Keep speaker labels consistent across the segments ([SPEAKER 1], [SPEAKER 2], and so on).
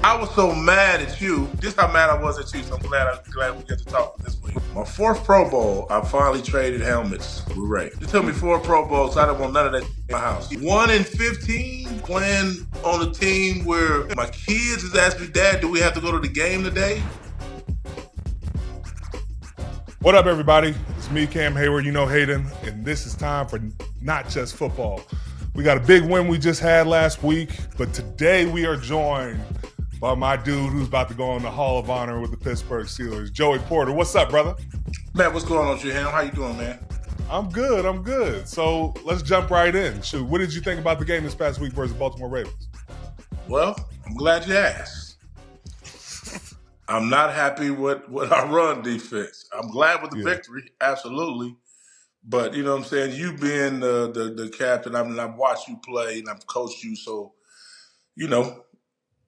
[SPEAKER 1] I was so mad at you. This how mad I was at you. So I'm glad we get to talk this week. My fourth Pro Bowl, I finally traded helmets with Ray. It took me 4 Pro Bowls. So I don't want none of that in my house. 1 in 15 playing on a team where my kids is asking me, Dad, do we have to go to the game today?
[SPEAKER 2] What up, everybody? It's me, Cam Heyward. You know Hayden, and this is time for Not Just Football. We got a big win we just had last week, but today we are joined by my dude who's about to go on the Hall of Honor with the Pittsburgh Steelers, Joey Porter. What's up, brother?
[SPEAKER 1] Man, what's going on with you, Ham? How you doing, man?
[SPEAKER 2] I'm good. So let's jump right in. Shoot, what did you think about the game this past week versus the Baltimore Ravens?
[SPEAKER 1] Well, I'm glad you asked. I'm not happy with our run defense. I'm glad with the victory, absolutely. But, you know what I'm saying, you being the captain, I mean, I've watched you play and I've coached you, so, you know,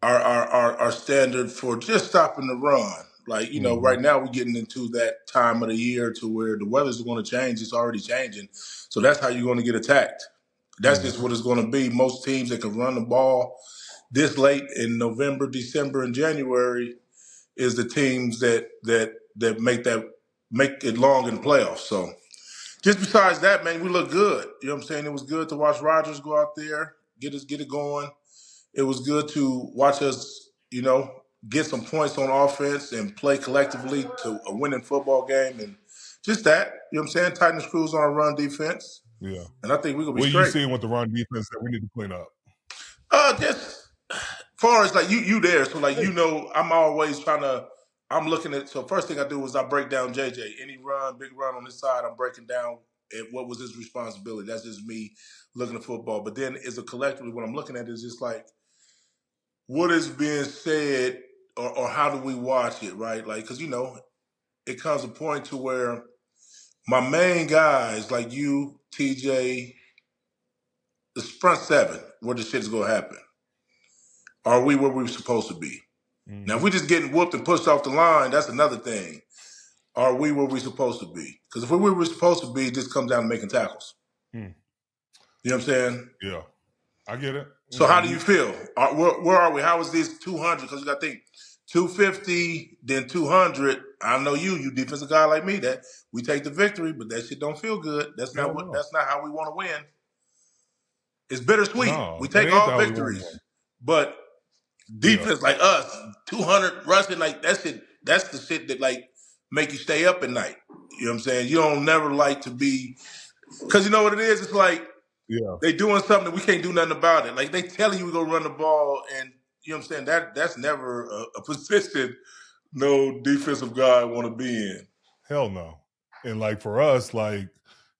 [SPEAKER 1] our standard for just stopping the run. Like, you know, right now we're getting into that time of the year to where the weather's going to change. It's already changing. So that's how you're going to get attacked. That's just what it's going to be. Most teams that can run the ball this late in November, December, and January is the teams that make it long in the playoffs. So just besides that, man, we look good. You know what I'm saying? It was good to watch Rodgers go out there, get it going. It was good to watch us, you know, get some points on offense and play collectively to a winning football game. And just that, you know what I'm saying? Tighten the screws on our run defense.
[SPEAKER 2] Yeah.
[SPEAKER 1] And I think we're going to be
[SPEAKER 2] straight.
[SPEAKER 1] straight.
[SPEAKER 2] What are you seeing with the run defense that we need to clean up?
[SPEAKER 1] Just far as like you there. So like, you know, I'm always I'm looking at, so first thing I do is I break down JJ. Any run, big run on this side, I'm breaking down what was his responsibility. That's just me looking at football. But then as a collectively, what I'm looking at is just like, what is being said or how do we watch it, right? Like, because, you know, it comes a point to where my main guys, like you, TJ, the front seven, where the shit's going to happen. Are we where we're supposed to be? Now, if we're just getting whooped and pushed off the line, that's another thing. Are we where we're supposed to be? Because if we're where we're supposed to be, it just comes down to making tackles. You know what I'm saying?
[SPEAKER 2] Yeah, I get it.
[SPEAKER 1] So how do you feel? Where are we? How is this 200? Because you got to think 250, then 200. I know you defensive guy like me, that we take the victory, but that shit don't feel good. That's not how we want to win. It's bittersweet.
[SPEAKER 2] No,
[SPEAKER 1] we take all victories, but defense like us, 200 rushing, like that's the shit that like make you stay up at night. You know what I'm saying? You don't never like to be, because you know what it is? It's like, they doing something that we can't do nothing about it. Like they telling you we're gonna run the ball, and you know what I'm saying? That's never a position no defensive guy want to be in.
[SPEAKER 2] Hell no. And like for us, like,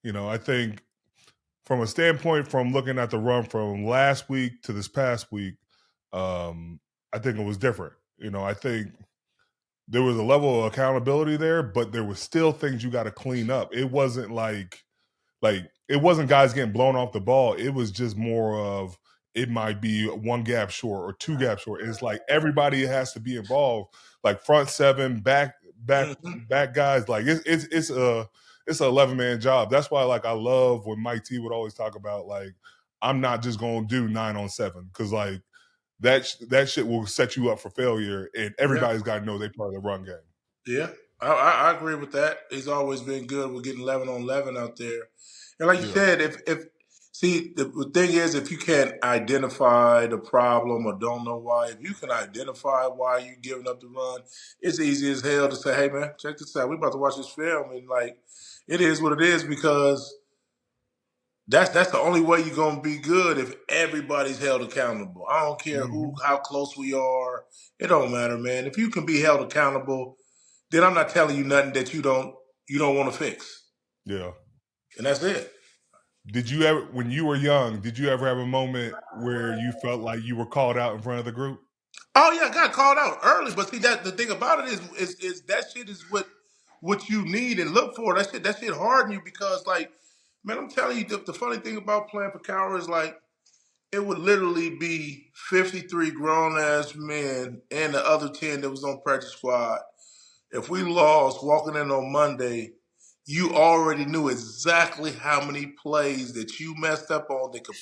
[SPEAKER 2] you know, I think from a standpoint from looking at the run from last week to this past week, I think it was different. You know, I think there was a level of accountability there, but there was still things you got to clean up. It wasn't like it wasn't guys getting blown off the ball. It was just more of, it might be 1 gap short or 2 gaps short. It's like everybody has to be involved, like front seven, back guys. Like it's an 11-man job. That's why, like, I love when Mike T would always talk about, like, I'm not just gonna do 9-on-7, because like that shit will set you up for failure, and everybody's got to know they part of the run game.
[SPEAKER 1] Yeah, I agree with that. He's always been good with getting 11-on-11 out there. And like you said, the thing is, if you can't identify the problem or don't know why, if you can identify why you're giving up the run, it's easy as hell to say, hey, man, check this out. We're about to watch this film. And, like, it is what it is, because that's the only way you're going to be good, if everybody's held accountable. I don't care how close we are. It don't matter, man. If you can be held accountable, then I'm not telling you nothing that you don't want to fix.
[SPEAKER 2] Yeah.
[SPEAKER 1] And that's it.
[SPEAKER 2] Did you ever, when you were young, did you ever have a moment where you felt like you were called out in front of the group?
[SPEAKER 1] Oh yeah, I got called out early. But see, that the thing about it is that shit is what you need and look for. That shit harden you, because, like, man, I'm telling you, the funny thing about playing for Cowher is, like, it would literally be 53 grown ass men and the other 10 that was on practice squad. If we lost walking in on Monday, you already knew exactly how many plays that you messed up on that could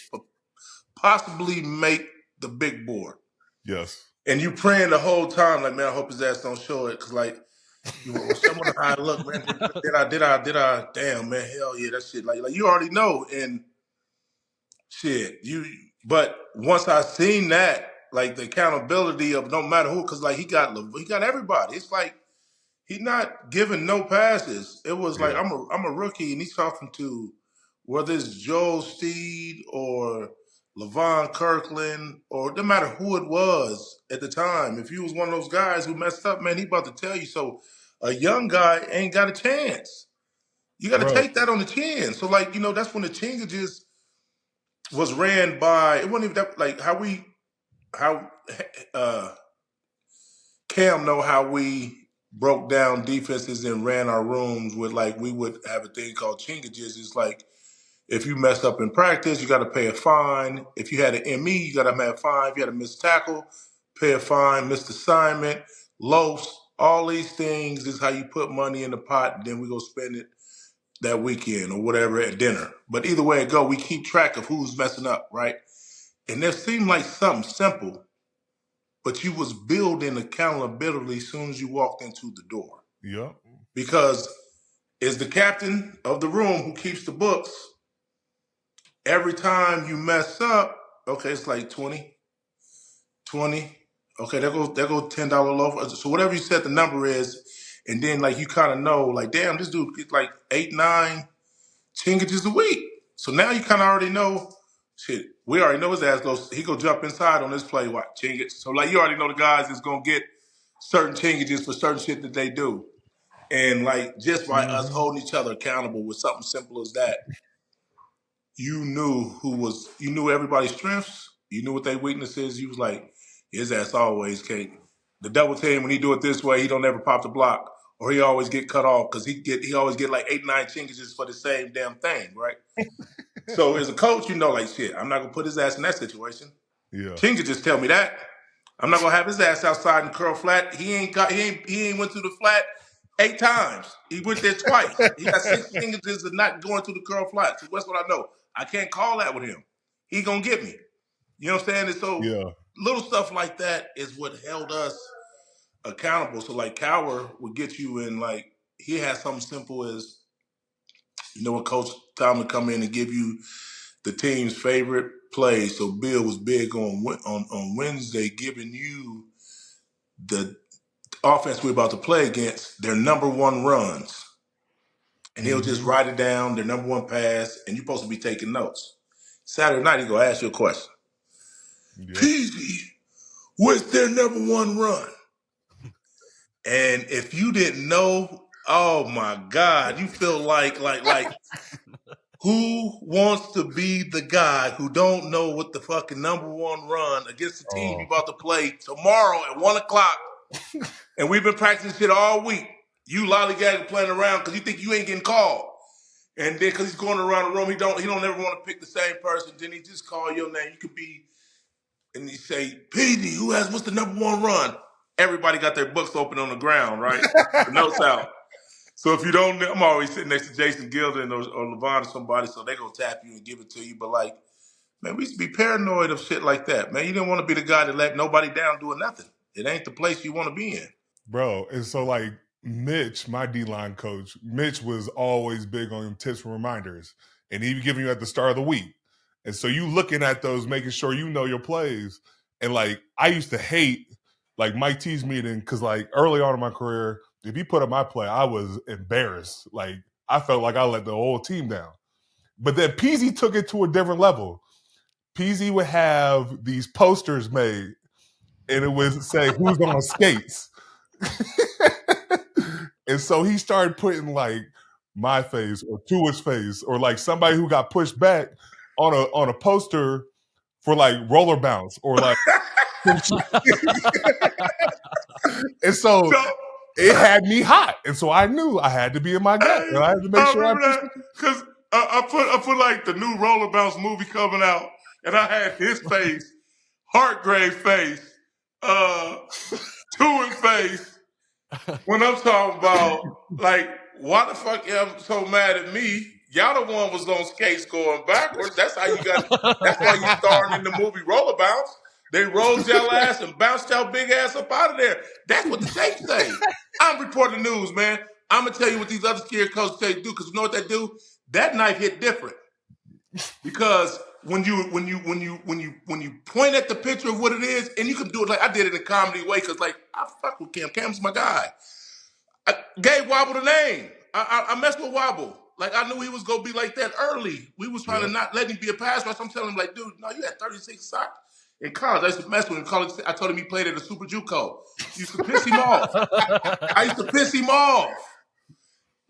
[SPEAKER 1] possibly make the big board.
[SPEAKER 2] Yes.
[SPEAKER 1] and you praying the whole time, like, man, I hope his ass don't show it, because like, you want someone how I look, man. Did I? Damn, man, hell yeah, that shit. Like you already know, and shit, you. But once I seen that, like the accountability of no matter who, because like he got everybody. It's like he not giving no passes. It was like
[SPEAKER 2] Yeah.
[SPEAKER 1] I'm a rookie, and he's talking to whether it's Joel Steed or Levon Kirkland or no matter who it was at the time. If you was one of those guys who messed up, man, he about to tell you. So a young guy ain't got a chance. You got to
[SPEAKER 2] Bro.
[SPEAKER 1] take that on the chin. So like that's when the changes was ran by. It wasn't even that like how uh, Cam know how we broke down defenses and ran our rooms with like we would have a thing called chingages. It's like if you mess up in practice, you got to pay a fine. If you had an ME, you got to pay a fine. If you had a missed tackle, pay a fine. Missed assignment, loss, all these things is how you put money in the pot. And then we go spend it that weekend or whatever at dinner. But either way it go, we keep track of who's messing up, right? And it seemed like something simple, but you was building accountability as soon as you walked into the door.
[SPEAKER 2] Yep.
[SPEAKER 1] Because as the captain of the room who keeps the books, every time you mess up, okay, it's like 20. Okay, there go $10 loaf. So whatever you said the number is, and then like you kind of know, like, damn, this dude gets like 8, 9 chingages a week. So now you kind of already know, shit, we already know his ass goes, he go jump inside on this play, what, chingage. So like you already know the guys is gonna get certain chingages for certain shit that they do. And like just by us holding each other accountable with something simple as that, you knew everybody's strengths, you knew what their weaknesses. You was like, his ass always can't. The double team when he do it this way, he don't ever pop the block, or he always get cut off because he always get like 8, 9 chingages for the same damn thing, right? So as a coach, you know, like shit, I'm not gonna put his ass in that situation.
[SPEAKER 2] Yeah.
[SPEAKER 1] Chingages tell me that. I'm not gonna have his ass outside and curl flat. He ain't went to the flat 8 times. He went there twice. He got 6 chingages of not going to the curl flat. So that's what I know. I can't call that with him. He gonna get me. You know what I'm saying? And so
[SPEAKER 2] Yeah.
[SPEAKER 1] little stuff like that is what held us accountable. So like Cower would get you in like he had something simple as when Coach Tomlin come in and give you the team's favorite play. So Bill was big on Wednesday giving you the offense we're about to play against their number one runs. And he'll just write it down, their number one pass, and you're supposed to be taking notes. Saturday night, he's going to ask you a question.
[SPEAKER 2] Yep.
[SPEAKER 1] Peasy, what's their number one run? And if you didn't know, oh my God, you feel like who wants to be the guy who don't know what the fucking number one run against the team you about to play tomorrow at 1:00, and we've been practicing shit all week. You lollygagging playing around because you think you ain't getting called. And then because he's going around the room, he don't ever want to pick the same person. Then he just call your name. You could be, and he say, PD, what's the number one run? Everybody got their books open on the ground, right? The notes out. So if you don't, I'm always sitting next to Jason Gilden or Levon or somebody, so they gonna tap you and give it to you. But like, man, we used to be paranoid of shit like that, man. You didn't want to be the guy that let nobody down doing nothing. It ain't the place you want to be in.
[SPEAKER 2] Bro, and so like Mitch, my D-line coach, Mitch was always big on tips and reminders, and he would give you at the start of the week. And so you looking at those, making sure you know your plays. And like I used to hate like Mike T's meeting because like early on in my career, if he put up my play, I was embarrassed. Like I felt like I let the whole team down. But then Peasy took it to a different level. Peasy would have these posters made, and it would say who's on skates. And so he started putting like my face or Tua's face or like somebody who got pushed back on a poster for like roller bounce or like and so it had me hot. And so I knew I had to be in my gut. And I had to make sure I
[SPEAKER 1] that because I put like the new roller bounce movie coming out, and I had his face, Hartgrave face, Tua's face. When I'm talking about like, why the fuck y'all so mad at me? Y'all the one was on skates going backwards. That's how you got. That's why you starring in the movie Roller Bounce. They rolled y'all ass and bounced y'all big ass up out of there. That's what the tape say. I'm reporting the news, man. I'm gonna tell you what these other scared coaches say do, because you know what they do? That knife hit different. Because when you point at the picture of what it is, and you can do it like I did it in a comedy way, because like I fuck with Cam. Cam's my guy. I gave Wobble the name. I messed with Wobble. Like I knew he was gonna be like that early. We was trying to not let him be a pass rush. I'm telling him like, dude, no, you had 36 sacks in college. I used to mess with him. In college, I told him he played at a Super JUCO. Used to piss him off. I used to piss him off.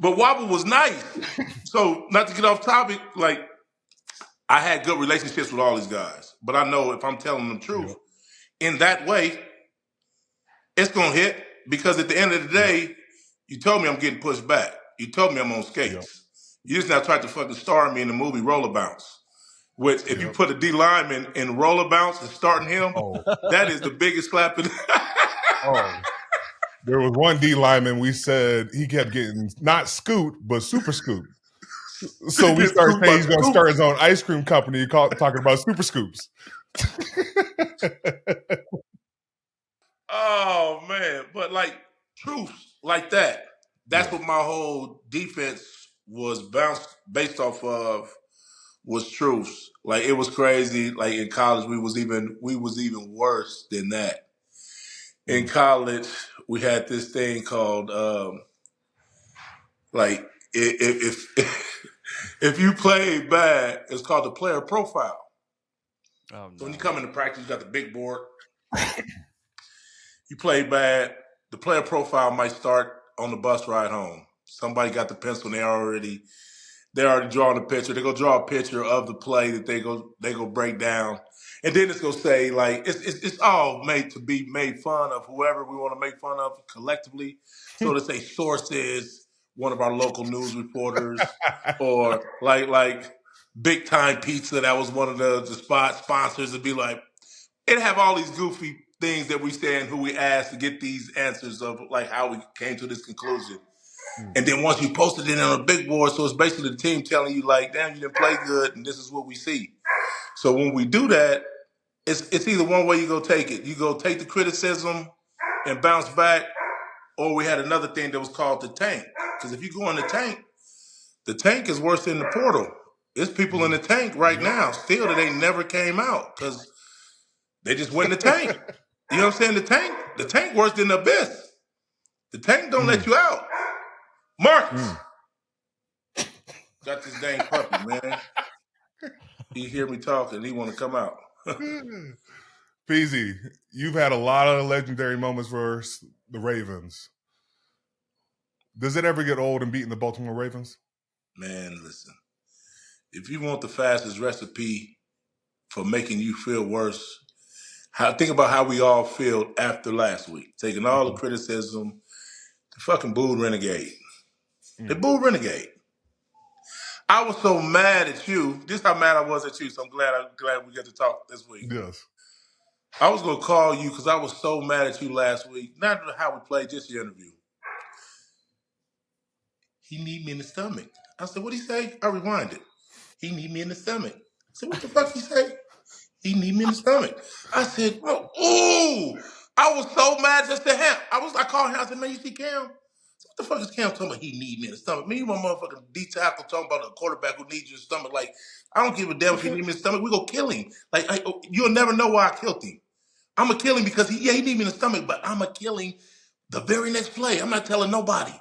[SPEAKER 1] But Wobble was nice. So not to get off topic, like I had good relationships with all these guys. But I know if I'm telling them the truth, in that way, it's gonna hit. Because at the end of the day, you told me I'm getting pushed back. You told me I'm on skates. Yep. You just now tried to fucking star me in the movie Roller Bounce. Which, if you put a D lineman in Roller Bounce and starting him, that is the biggest slap in.
[SPEAKER 2] There was one D lineman we said he kept getting not scoot, but super scoop. So we started saying he's going to start his own ice cream company talking about super scoops.
[SPEAKER 1] Oh, man. But, like, truths like that, that's what my whole defense was based off of, was truths. Like, it was crazy. Like, in college, we was even worse than that. In college, we had this thing called, like, if you play bad, it's called the player profile. So when you come into practice, you got the big board. You play bad, the player profile might start on the bus ride home. Somebody got the pencil and they're already drawing a picture. They're gonna draw a picture of the play that they go break down. And then it's gonna say, like, it's all made to be made fun of whoever we want to make fun of collectively. So to say sources, one of our local news reporters, or like Big Time Pizza, that was one of the sponsors. It'd be like, it'd have all these goofy things that we say and who we asked to get these answers of, like, how we came to this conclusion. And then once you posted it on a big board, so it's basically the team telling you, like, damn, you didn't play good, and this is what we see. So when we do that, it's either one way you go take it. You go take the criticism and bounce back, or we had another thing that was called the tank. Because if you go in the tank is worse than the portal. There's people in the tank right now still that they never came out because they just went in the tank. You know what I'm saying? The tank worse than the abyss. The tank don't let you out. Marcus. Got this dang puppy, man. He hear me talking. He want to come out.
[SPEAKER 2] Peasy, you've had a lot of legendary moments for the Ravens. Does it ever get old in beating the Baltimore Ravens?
[SPEAKER 1] Man, listen. If you want the fastest recipe for making you feel worse, think about how we all feel after last week. Taking all the criticism, the fucking booed Renegade. They booed Renegade. I was so mad at you. This is how mad I was at you, so I'm glad we get to talk this week.
[SPEAKER 2] Yes.
[SPEAKER 1] I was going to call you because I was so mad at you last week. Not how we played, just your interview. He need me in the stomach. I said, what'd he say? I rewinded. He need me in the stomach. I said, what the fuck he say? He need me in the stomach. I said, oh, ooh. I was so mad just to him. I called him. I said, man, you see Cam? What the fuck is Cam talking about? He need me in the stomach. Me and my motherfucking D-tackle talking about a quarterback who needs you in the stomach. Like, I don't give a damn if he need me in the stomach. We go kill him. Like, you'll never know why I killed him. I'm going to kill him because he need me in the stomach, but I'm going to kill him the very next play. I'm not telling nobody.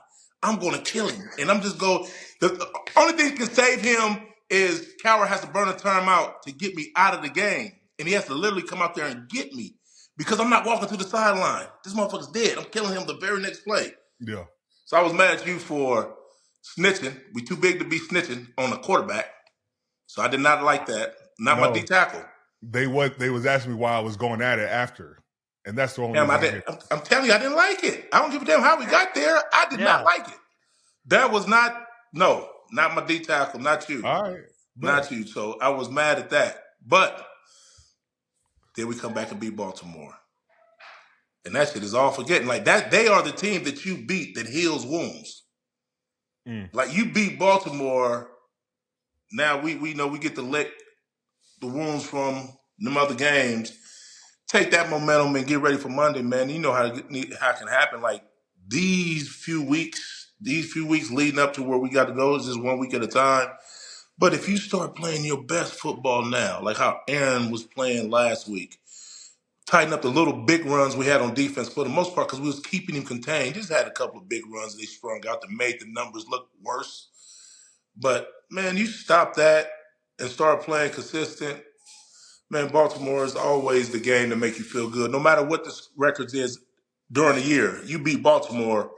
[SPEAKER 1] I'm going to kill him. And I'm just going, the only thing that can save him is Cowher has to burn a timeout to get me out of the game. And he has to literally come out there and get me because I'm not walking to the sideline. This motherfucker's dead. I'm killing him the very next play.
[SPEAKER 2] Yeah.
[SPEAKER 1] So I was mad at you for snitching. We too big to be snitching on a quarterback. So I did not like that. Not my D-tackle.
[SPEAKER 2] They was asking me why I was going at it after. And that's the only
[SPEAKER 1] reason. I'm telling you, I didn't like it. I don't give a damn how we got there. I did not like it. That was not my D-tackle, not you.
[SPEAKER 2] All right.
[SPEAKER 1] Not you. So I was mad at that. But then we come back and beat Baltimore. And that shit is all forgetting. Like that, they are the team that you beat that heals wounds. Like you beat Baltimore. Now we know we get to lick the wounds from them other games. take that momentum and get ready for Monday, man. You know how it can happen. Like these few weeks leading up to where we got to go is just 1 week at a time. But if you start playing your best football now, like how Aaron was playing last week, tighten up the little big runs we had on defense for the most part because we was keeping him contained. Just had a couple of big runs they sprung out that made the numbers look worse. But man, you stop that and start playing consistent. Man, Baltimore is always the game to make you feel good. No matter what the records is during the year, you beat Baltimore,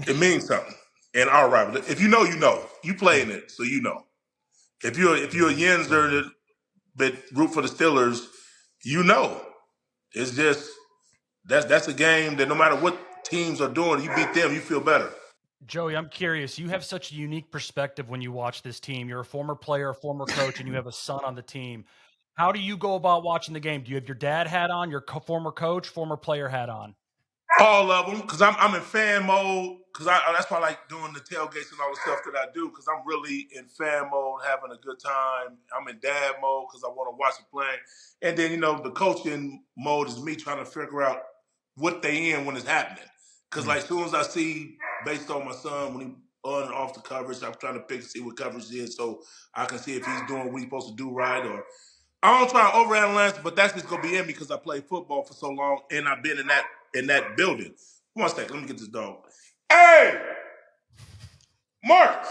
[SPEAKER 1] it means something. In our rivalry, if you know, you know. You play in it, so you know. If you're a Yinzer that root for the Steelers, you know. It's just that's a game that no matter what teams are doing, you beat them, you feel better.
[SPEAKER 3] Joey, I'm curious. You have such a unique perspective when you watch this team. You're a former player, a former coach, and you have a son on the team. How do you go about watching the game? Do you have your dad hat on, your former coach, former player hat on?
[SPEAKER 1] All of them, because I'm in fan mode. Because that's why I like doing the tailgates and all the stuff that I do. Because I'm really in fan mode, having a good time. I'm in dad mode because I want to watch it playing. And then the coaching mode is me trying to figure out what they in when it's happening. Because like as soon as I see, based on my son when he on and off the coverage, I'm trying to see what coverage is so I can see if he's doing what he's supposed to do right or. I don't try to overanalyze, but that's just gonna be in me because I played football for so long and I've been in that building. One second, let me get this dog. Hey, Marcus.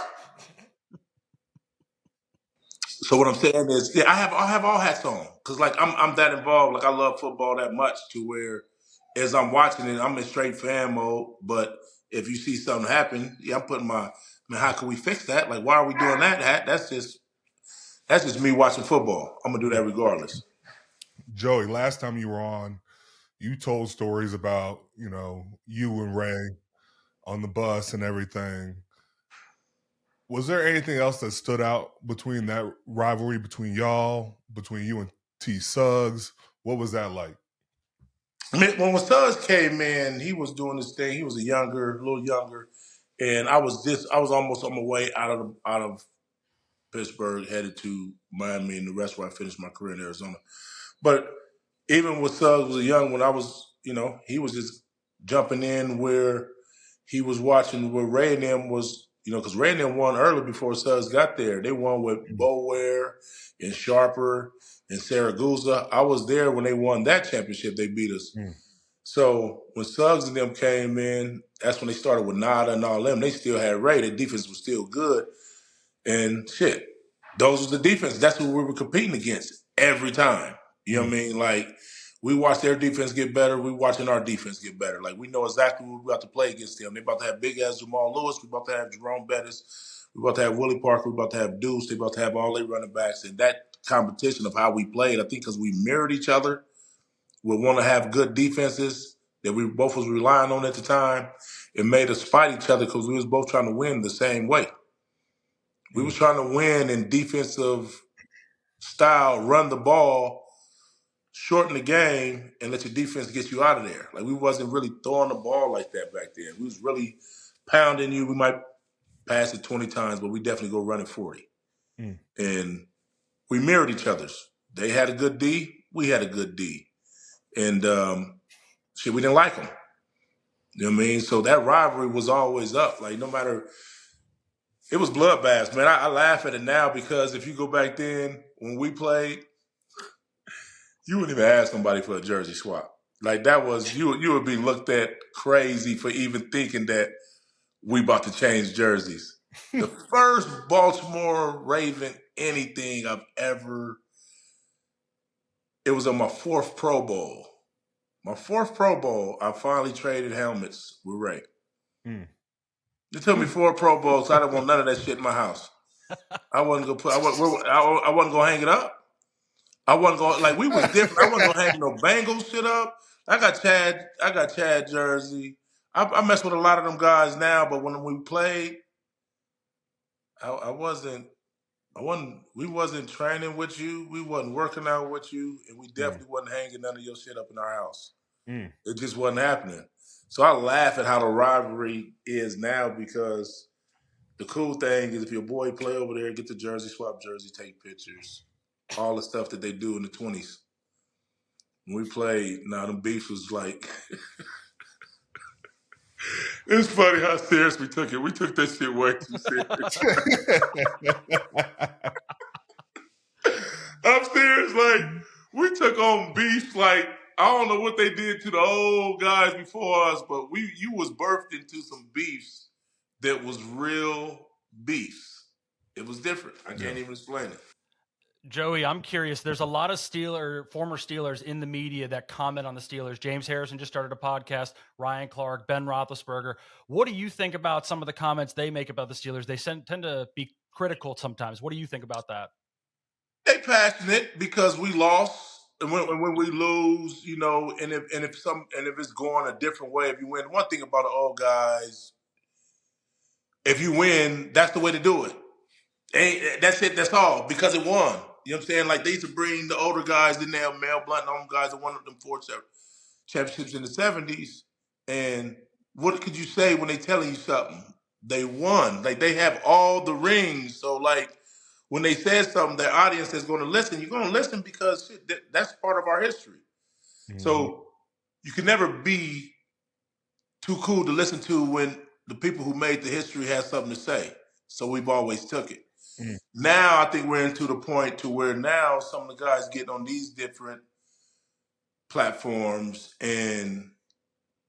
[SPEAKER 1] So what I'm saying is, yeah, I have all hats on because like I'm that involved. Like I love football that much to where, as I'm watching it, I'm in straight fan mode. But if you see something happen, yeah, I'm putting my. I mean, how can we fix that? Like, why are we doing that? That's just me watching football. I'm gonna do that regardless.
[SPEAKER 2] Joey, last time you were on, you told stories about, you and Ray on the bus and everything. Was there anything else that stood out between that rivalry between y'all, between you and T Suggs? What was that like?
[SPEAKER 1] I mean, when Suggs came in, he was doing this thing. He was a little younger, and I was almost on my way out of Pittsburgh, headed to Miami, and the rest where I finished my career in Arizona. But even with Suggs was a young when I was, he was just jumping in where he was watching where Ray and them was, because Ray and them won early before Suggs got there. They won with Boware and Sharper and Saragusa. I was there when they won that championship. They beat us. So when Suggs and them came in, that's when they started with Nada and all them. They still had Ray. Their defense was still good. And shit, those was the defense. That's who we were competing against every time. You know what I mean? Like, we watch their defense get better. We watching our defense get better. Like, we know exactly what we're about to play against them. They're about to have big-ass Jamal Lewis. We're about to have Jerome Bettis. We're about to have Willie Parker. We're about to have Deuce. They're about to have all their running backs. And that competition of how we played, I think because we mirrored each other, we want to have good defenses that we both was relying on at the time. It made us fight each other because we was both trying to win the same way. We was trying to win in defensive style, run the ball, shorten the game, and let your defense get you out of there. Like we wasn't really throwing the ball like that back then. We was really pounding you. We might pass it 20 times, but we definitely go running 40. And we mirrored each other's. They had a good D. We had a good D. And we didn't like them. You know what I mean? So that rivalry was always up. Like no matter – it was bloodbaths, man. I laugh at it now because if you go back then when we played, you wouldn't even ask somebody for a jersey swap. Like that was you would be looked at crazy for even thinking that we about to change jerseys. The first Baltimore Raven anything I've ever it was on my fourth Pro Bowl. My fourth Pro Bowl, I finally traded helmets with Ray. It took me 4 Pro Bowls. So I didn't want none of that shit in my house. I wasn't gonna I wasn't gonna hang it up. I wasn't going like we was different. I wasn't gonna hang no Bengals shit up. I got Chad jersey. I mess with a lot of them guys now, but when we played, we wasn't training with you. We wasn't working out with you, and we definitely wasn't hanging none of your shit up in our house. It just wasn't happening. So I laugh at how the rivalry is now because the cool thing is if your boy play over there, get the jersey, swap jersey, take pictures, all the stuff that they do in the 20s. When we played, now the beef was like, it's funny how serious we took it. We took that shit way too serious. I'm serious. Like, we took on beef. Like, I don't know what they did to the old guys before us, but you was birthed into some beefs that was real beefs. It was different. I can't even explain it.
[SPEAKER 3] Joey, I'm curious. There's a lot of former Steelers in the media that comment on the Steelers. James Harrison just started a podcast. Ryan Clark, Ben Roethlisberger. What do you think about some of the comments they make about the Steelers? They tend to be critical sometimes. What do you think about that?
[SPEAKER 1] They passionate because we lost, and when we lose, you know, and if it's going a different way, if you win, one thing about the old guys, if you win, that's the way to do it. That's it. That's all because it won. You know what I'm saying? Like they used to bring the older guys in there, Mel Blunt, and all them guys that won them 4 championships in the '70s. And what could you say when they telling you something? They won. Like they have all the rings. So like when they said something, their audience is going to listen. You're going to listen because shit, that's part of our history. Mm-hmm. So you can never be too cool to listen to when the people who made the history have something to say. So we've always took it. Mm. Now I think we're into the point to where now some of the guys getting on these different platforms and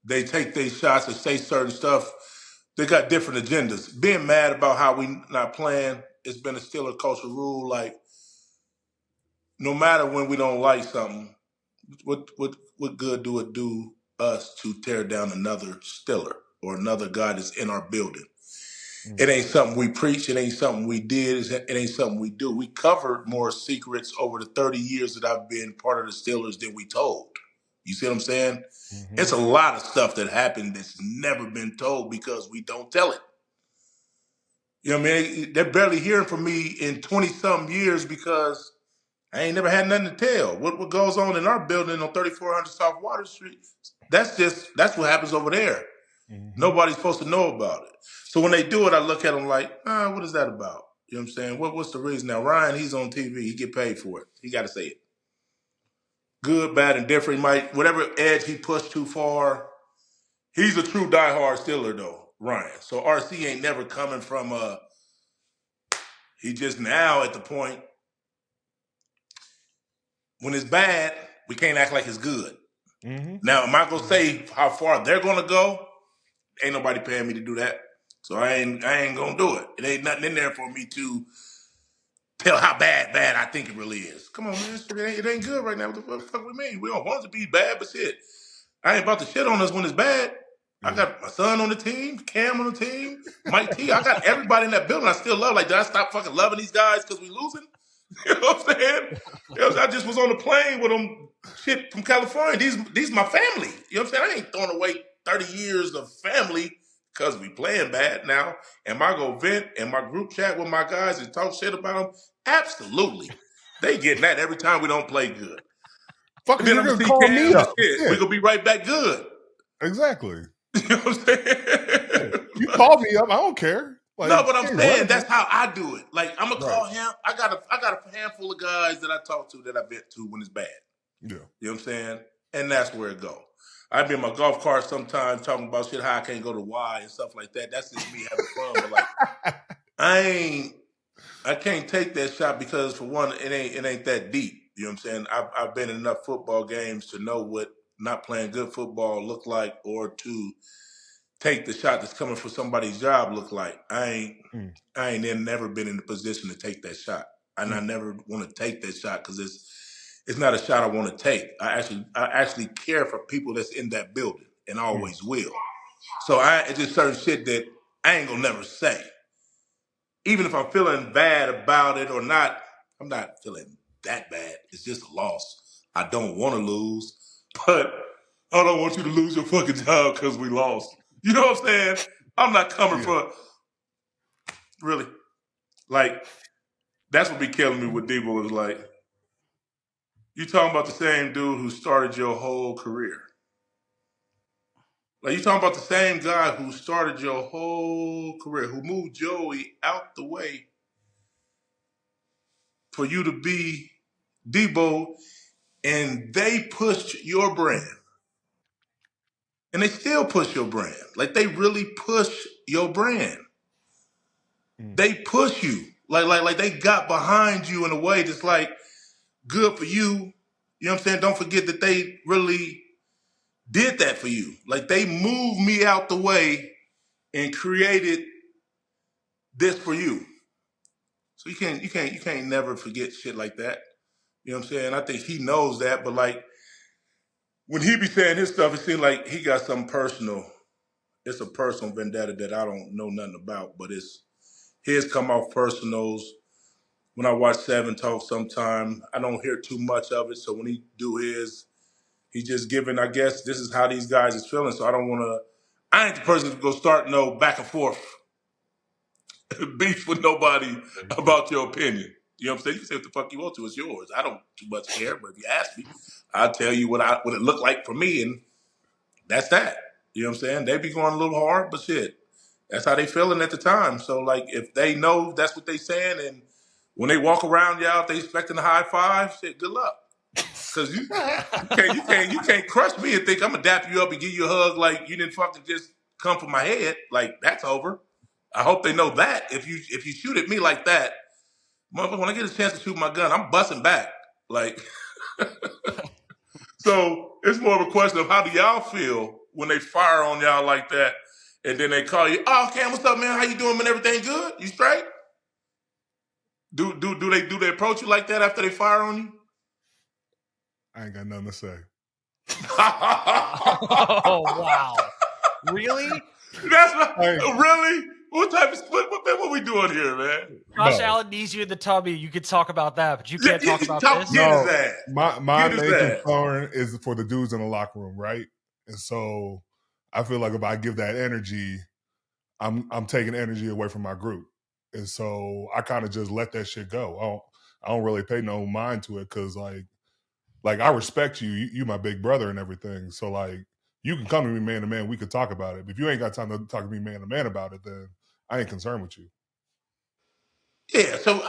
[SPEAKER 1] they take their shots and say certain stuff. They got different agendas. Being mad about how we not playing, it's been a Steeler culture rule. Like no matter when we don't like something, what good do it do us to tear down another Steeler or another guy that's in our building? It ain't something we preach. It ain't something we did. It ain't something we do. We covered more secrets over the 30 years that I've been part of the Steelers than we told. You see what I'm saying? Mm-hmm. It's a lot of stuff that happened that's never been told because we don't tell it. You know what I mean? They're barely hearing from me in 20-something years because I ain't never had nothing to tell. What goes on in our building on 3400 South Water Street, that's what happens over there. Mm-hmm. Nobody's supposed to know about it. So when they do it, I look at them like, what is that about? You know what I'm saying? What's the reason? Now, Ryan, he's on TV. He get paid for it. He got to say it. Good, bad, and different. He might, whatever edge he pushed too far, he's a true diehard Steeler, though, Ryan. So RC ain't never coming from he just now at the point, when it's bad, we can't act like it's good. Mm-hmm. Now, am I going to say how far they're going to go? Ain't nobody paying me to do that. So I ain't gonna do it. It ain't nothing in there for me to tell how bad I think it really is. Come on, man. It ain't good right now. What the fuck we mean? We don't want it to be bad, but shit. I ain't about to shit on us when it's bad. I got my son on the team, Cam on the team, Mike T. I got everybody in that building I still love. Like, did I stop fucking loving these guys because we losing? You know what I'm saying? I just was on the plane with them shit from California. These my family. You know what I'm saying? I ain't throwing away 30 years of family because we playing bad now. Am I going to vent in my group chat with my guys and talk shit about them? Absolutely. They getting that every time we don't play good.
[SPEAKER 2] Fuck, you're going to call me up.
[SPEAKER 1] Yeah. We're going to be right back good.
[SPEAKER 2] Exactly.
[SPEAKER 1] You know what I'm saying?
[SPEAKER 2] You call me up. I don't care. Like,
[SPEAKER 1] no, but I'm saying that's how I do it. Like, I'm going to call him. I got a handful of guys that I talk to that I vent to when it's bad.
[SPEAKER 2] Yeah. You
[SPEAKER 1] know what I'm saying? And that's where it go. I be in my golf cart sometimes talking about shit, how I can't go to Y and stuff like that. That's just me having fun. But like, I can't take that shot because for one, it ain't that deep. You know what I'm saying? I've been in enough football games to know what not playing good football look like, or to take the shot that's coming for somebody's job look like. I ain't never been in the position to take that shot, and I never want to take that shot because it's not a shot I want to take. I actually care for people that's in that building and always will. So it's just certain shit that I ain't gonna never say. Even if I'm feeling bad about it or not, I'm not feeling that bad. It's just a loss. I don't want to lose, but I don't want you to lose your fucking job because we lost. You know what I'm saying? I'm not coming for really. Like, that's what be killing me with Debo is like, you talking about the same dude who started your whole career. Like, you talking about the same guy who started your whole career, who moved Joey out the way for you to be Debo and they pushed your brand. And they still push your brand. Like, they really push your brand. They push you. Like they got behind you in a way that's like good for you. You know what I'm saying? Don't forget that they really did that for you. Like, they moved me out the way and created this for you. So you can't never forget shit like that. You know what I'm saying? I think he knows that, but like when he be saying his stuff, it seems like he got something personal. It's a personal vendetta that I don't know nothing about, but it's his come off personals. When I watch Seven talk sometime, I don't hear too much of it. So when he do his, he just giving, I guess, this is how these guys is feeling. So I ain't the person to go start no back and forth beef with nobody about your opinion. You know what I'm saying? You can say what the fuck you want to. It's yours. I don't too much care, but if you ask me, I'll tell you what it looked like for me, and that's that. You know what I'm saying? They be going a little hard, but shit, that's how they feeling at the time. So, like, if they know that's what they saying, and when they walk around y'all, if they expecting a high five, shit, good luck. Because you can't crush me and think I'm gonna dap you up and give you a hug like you didn't fucking just come for my head. Like, that's over. I hope they know that. If you shoot at me like that, motherfucker, when I get a chance to shoot my gun, I'm busting back. Like, so it's more of a question of how do y'all feel when they fire on y'all like that, and then they call you, oh, Cam, what's up, man? How you doing, man? Everything good? You straight? Do they approach you like that after they fire on you?
[SPEAKER 2] I ain't got nothing to say.
[SPEAKER 3] Oh, wow. Really?
[SPEAKER 1] That's really? What type of split? What we doing here, man?
[SPEAKER 3] Josh Allen needs you in the tummy. You could talk about that, but you can't talk about this.
[SPEAKER 1] Get his ass.
[SPEAKER 2] My main concern is for the dudes in the locker room, right? And so I feel like if I give that energy, I'm taking energy away from my group. And so I kind of just let that shit go. I don't really pay no mind to it because like I respect you. You my big brother and everything. So like you can come to me man to man. We could talk about it. But if you ain't got time to talk to me man to man about it, then I ain't concerned with you.
[SPEAKER 1] Yeah. So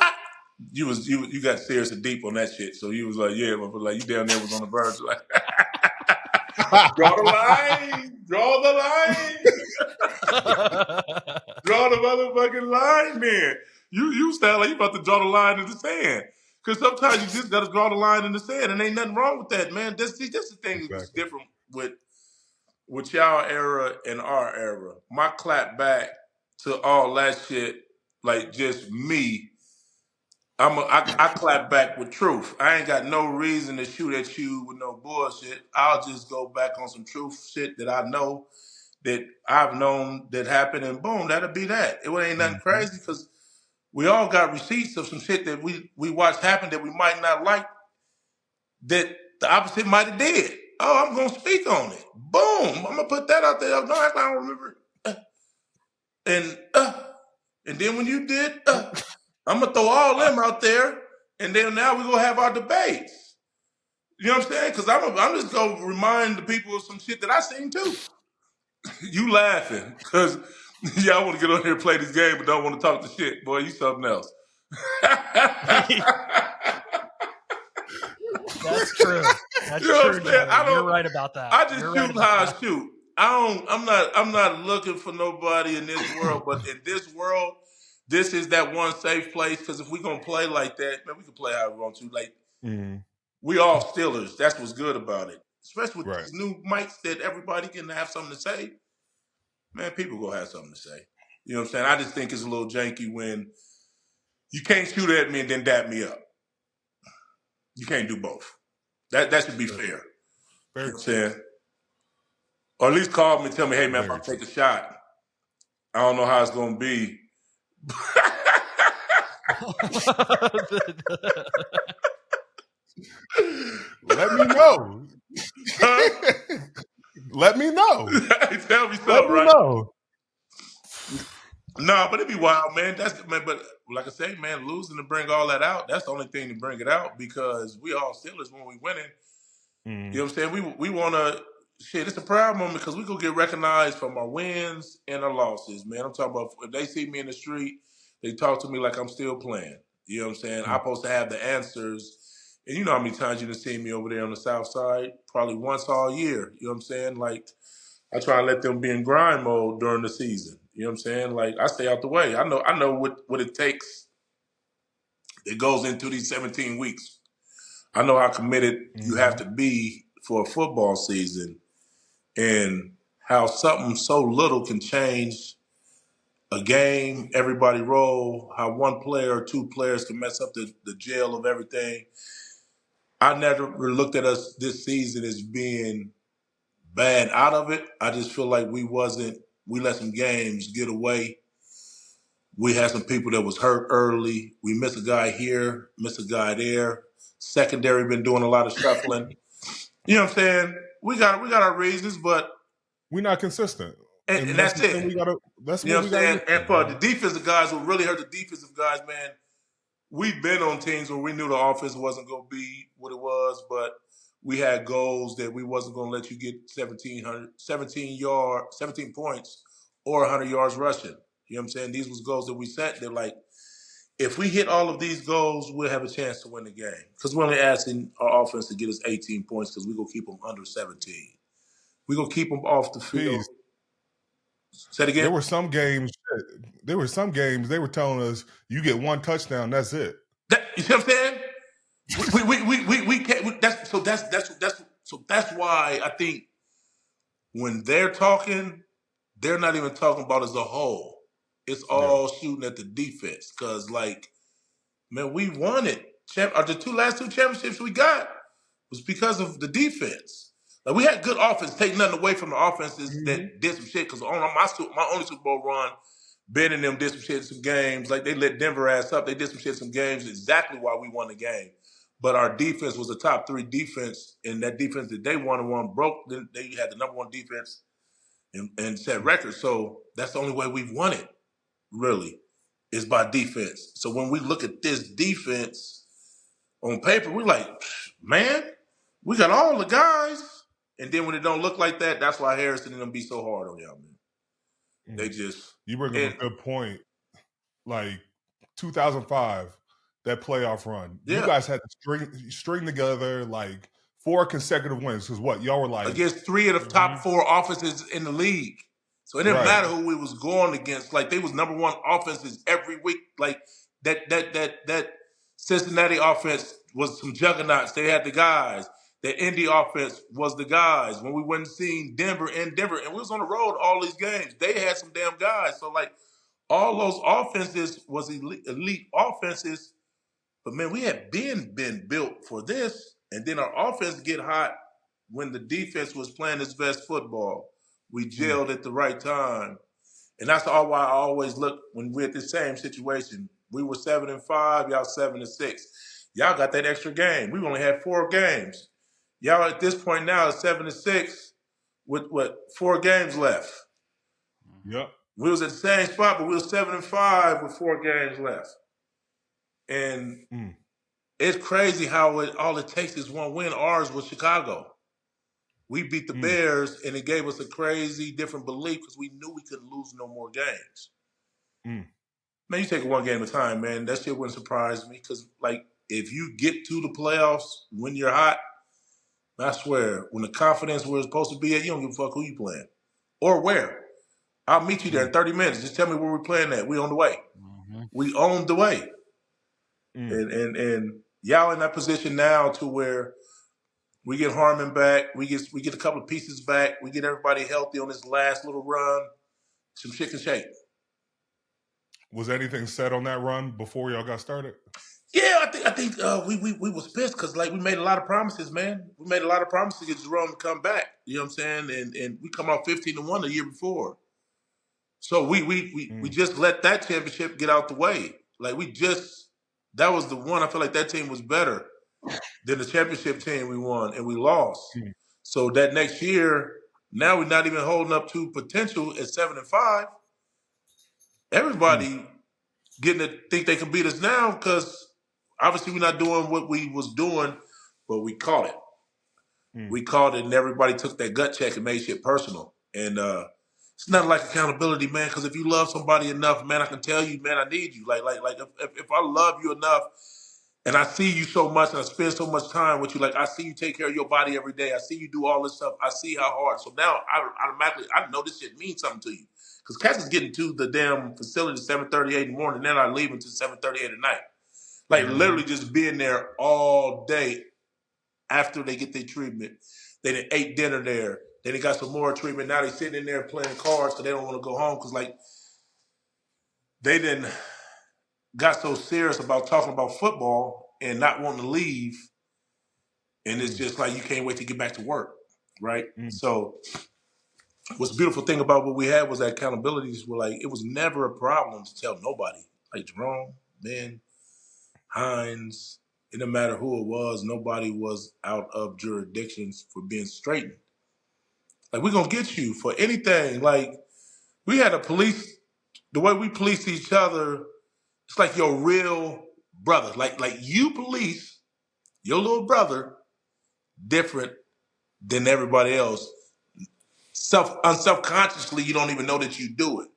[SPEAKER 1] you got serious and deep on that shit. So you was like, yeah, but like you down there was on the verge, like draw the line, draw the line, draw the motherfucking line, man. You sound like you about to draw the line in the sand. Because sometimes you just got to draw the line in the sand, and ain't nothing wrong with that, man. That's the thing that's different with y'all era and our era. My clap back to all that shit, like just me. I clap back with truth. I ain't got no reason to shoot at you with no bullshit. I'll just go back on some truth shit that I know that I've known that happened, and boom, that'll be that. It ain't nothing crazy because we all got receipts of some shit that we watched happen that we might not like, that the opposite might have did. Oh, I'm gonna speak on it. Boom, I'm gonna put that out there. Don't act like I don't remember it. And then when you did, I'm gonna throw all them out there, and then now we're gonna have our debates. You know what I'm saying? Because I'm just gonna remind the people of some shit that I seen too. You laughing because y'all want to get on here and play this game, but don't want to talk the shit. Boy, you something else.
[SPEAKER 3] That's true. That's true. You're right about that.
[SPEAKER 1] I just shoot how I shoot. I'm not looking for nobody in this world, but in this world, this is that one safe place. Because if we gonna play like that, man, we can play how we want to. Like we all Steelers. That's what's good about it. Especially with these new mics that everybody can have something to say. Man, people gonna have something to say. You know what I'm saying? I just think it's a little janky when you can't shoot at me and then dap me up. You can't do both. That should be fair. You know what I'm saying? Or at least call me and tell me, hey, man, if I take a shot, I don't know how it's going to be.
[SPEAKER 2] Let me know. Let me know.
[SPEAKER 1] Tell me something,
[SPEAKER 2] Let me know.
[SPEAKER 1] No, but it'd be wild, man. But like I say, man, losing to bring all that out, that's the only thing to bring it out because we all Steelers when we winning. You know what I'm saying? We want to, shit, it's a proud moment because we go get recognized from our wins and our losses, man. I'm talking about if they see me in the street, they talk to me like I'm still playing. You know what I'm saying? I'm supposed to have the answers And you know how many times you've seen me over there on the south side? Probably once all year. You know what I'm saying? Like, I try to let them be in grind mode during the season. You know what I'm saying? Like, I stay out the way. I know what it takes that goes into these 17 weeks. I know how committed you have to be for a football season and how something so little can change a game, everybody roll, how one player or two players can mess up the gel of everything. I never looked at us this season as being bad out of it. I just feel like we let some games get away. We had some people that was hurt early. We missed a guy here, missed a guy there. Secondary been doing a lot of shuffling. You know what I'm saying? We got our reasons, but
[SPEAKER 2] we're not consistent.
[SPEAKER 1] And that's it.
[SPEAKER 2] That's
[SPEAKER 1] you know what I'm saying? And for
[SPEAKER 2] man.
[SPEAKER 1] the defensive guys, what really hurt the defensive guys, man, we've been on teams where we knew the offense wasn't going to be what it was, but we had goals that we wasn't going to let you get 17 points or 100 yards rushing. You know what I'm saying? These was goals that we set. They're like, if we hit all of these goals, we'll have a chance to win the game. Because we're only asking our offense to get us 18 points because we're going to keep them under 17. We're going to keep them off the field.
[SPEAKER 2] Please.
[SPEAKER 1] Say it again.
[SPEAKER 2] There were some games they were telling us you get one touchdown, that's it.
[SPEAKER 1] You see what I'm saying? we can't. That's why I think when they're talking, they're not even talking about as a whole. It's all shooting at the defense because, like, man, we won it. The last two championships we got was because of the defense. Like, we had good offense. Take nothing away from the offenses that did some shit. Because on my only Super Bowl run, Ben and them did some shit in some games. Like, they let Denver ass up. They did some shit in some games. Exactly why we won the game. But our defense was a top 3 defense, and that defense that they won broke. Then they had the number 1 defense and set records. So that's the only way we've won it, really, is by defense. So when we look at this defense on paper, we're like, man, we got all the guys. And then when it don't look like that, that's why Harrison and them be so hard on y'all, man. They just...
[SPEAKER 2] You bring up a good point. Like 2005, that playoff run. You guys had to string together like 4 consecutive wins. Because what? Y'all were like...
[SPEAKER 1] Against 3 of the top 4 offenses in the league. So it didn't matter who we was going against. Like, they was number 1 offenses every week. Like, that Cincinnati offense was some juggernauts. They had the guys. That Indy offense was the guys. When we went and seen Denver, and we was on the road all these games, they had some damn guys. So, like, all those offenses was elite offenses. But, man, we had been built for this. And then our offense get hot when the defense was playing its best football. We gelled at the right time. And that's all why I always look when we're at the same situation. We were 7-5, y'all 7-6. Y'all got that extra game. We only had 4 games. Y'all at this point now is 7-6 with 4 games left.
[SPEAKER 2] Yep.
[SPEAKER 1] We was at the same spot, but we was 7-5 with 4 games left. And it's crazy how all it takes is one win. Ours was Chicago. We beat the Bears, and it gave us a crazy different belief because we knew we couldn't lose no more games. Man, you take it one game at a time, man. That shit wouldn't surprise me because, like, if you get to the playoffs when you're hot, I swear, when the confidence where it's supposed to be at, you don't give a fuck who you playing or where. I'll meet you there in 30 minutes. Just tell me where we're playing at. We on the way. We on the way. And y'all in that position now to where we get Harmon back. We get a couple of pieces back. We get everybody healthy on this last little run. Some shit can shake.
[SPEAKER 2] Was anything said on that run before y'all got started?
[SPEAKER 1] Yeah, I think we was pissed because, like, we made a lot of promises, man. We made a lot of promises to get Jerome to come back. You know what I'm saying? And we come off 15-1 the year before. So we just let that championship get out the way. Like, that was the one. I feel like that team was better than the championship team we won, and we lost. So that next year, now we're not even holding up to potential at 7-5. Everybody getting to think they can beat us now because obviously we're not doing what we was doing, but we caught it. We caught it, and everybody took that gut check and made shit personal. And it's not like accountability, man, because if you love somebody enough, man, I can tell you, man, I need you. Like if I love you enough And I see you so much, and I spend so much time with you. Like, I see you take care of your body every day. I see you do all this stuff. I see how hard. So now I automatically, I know this shit means something to you. Because cats is getting to the damn facility at 7:38 in the morning, then I leave until 7:38 at night. Like, literally just being there all day after they get their treatment. They done ate dinner there. Then they got some more treatment. Now they sitting in there playing cards because they don't want to go home because, like, they didn't got so serious about talking about football and not wanting to leave. And it's just like, you can't wait to get back to work, right? So what's the beautiful thing about what we had was that accountabilities were like, it was never a problem to tell nobody. Like Jerome, Ben, Hines, it didn't matter who it was, nobody was out of jurisdictions for being straightened. Like, we're going to get you for anything. Like, we had a police, the way we police each other, it's like your real brother. Like you police your little brother different than everybody else. Unselfconsciously, you don't even know that you do it.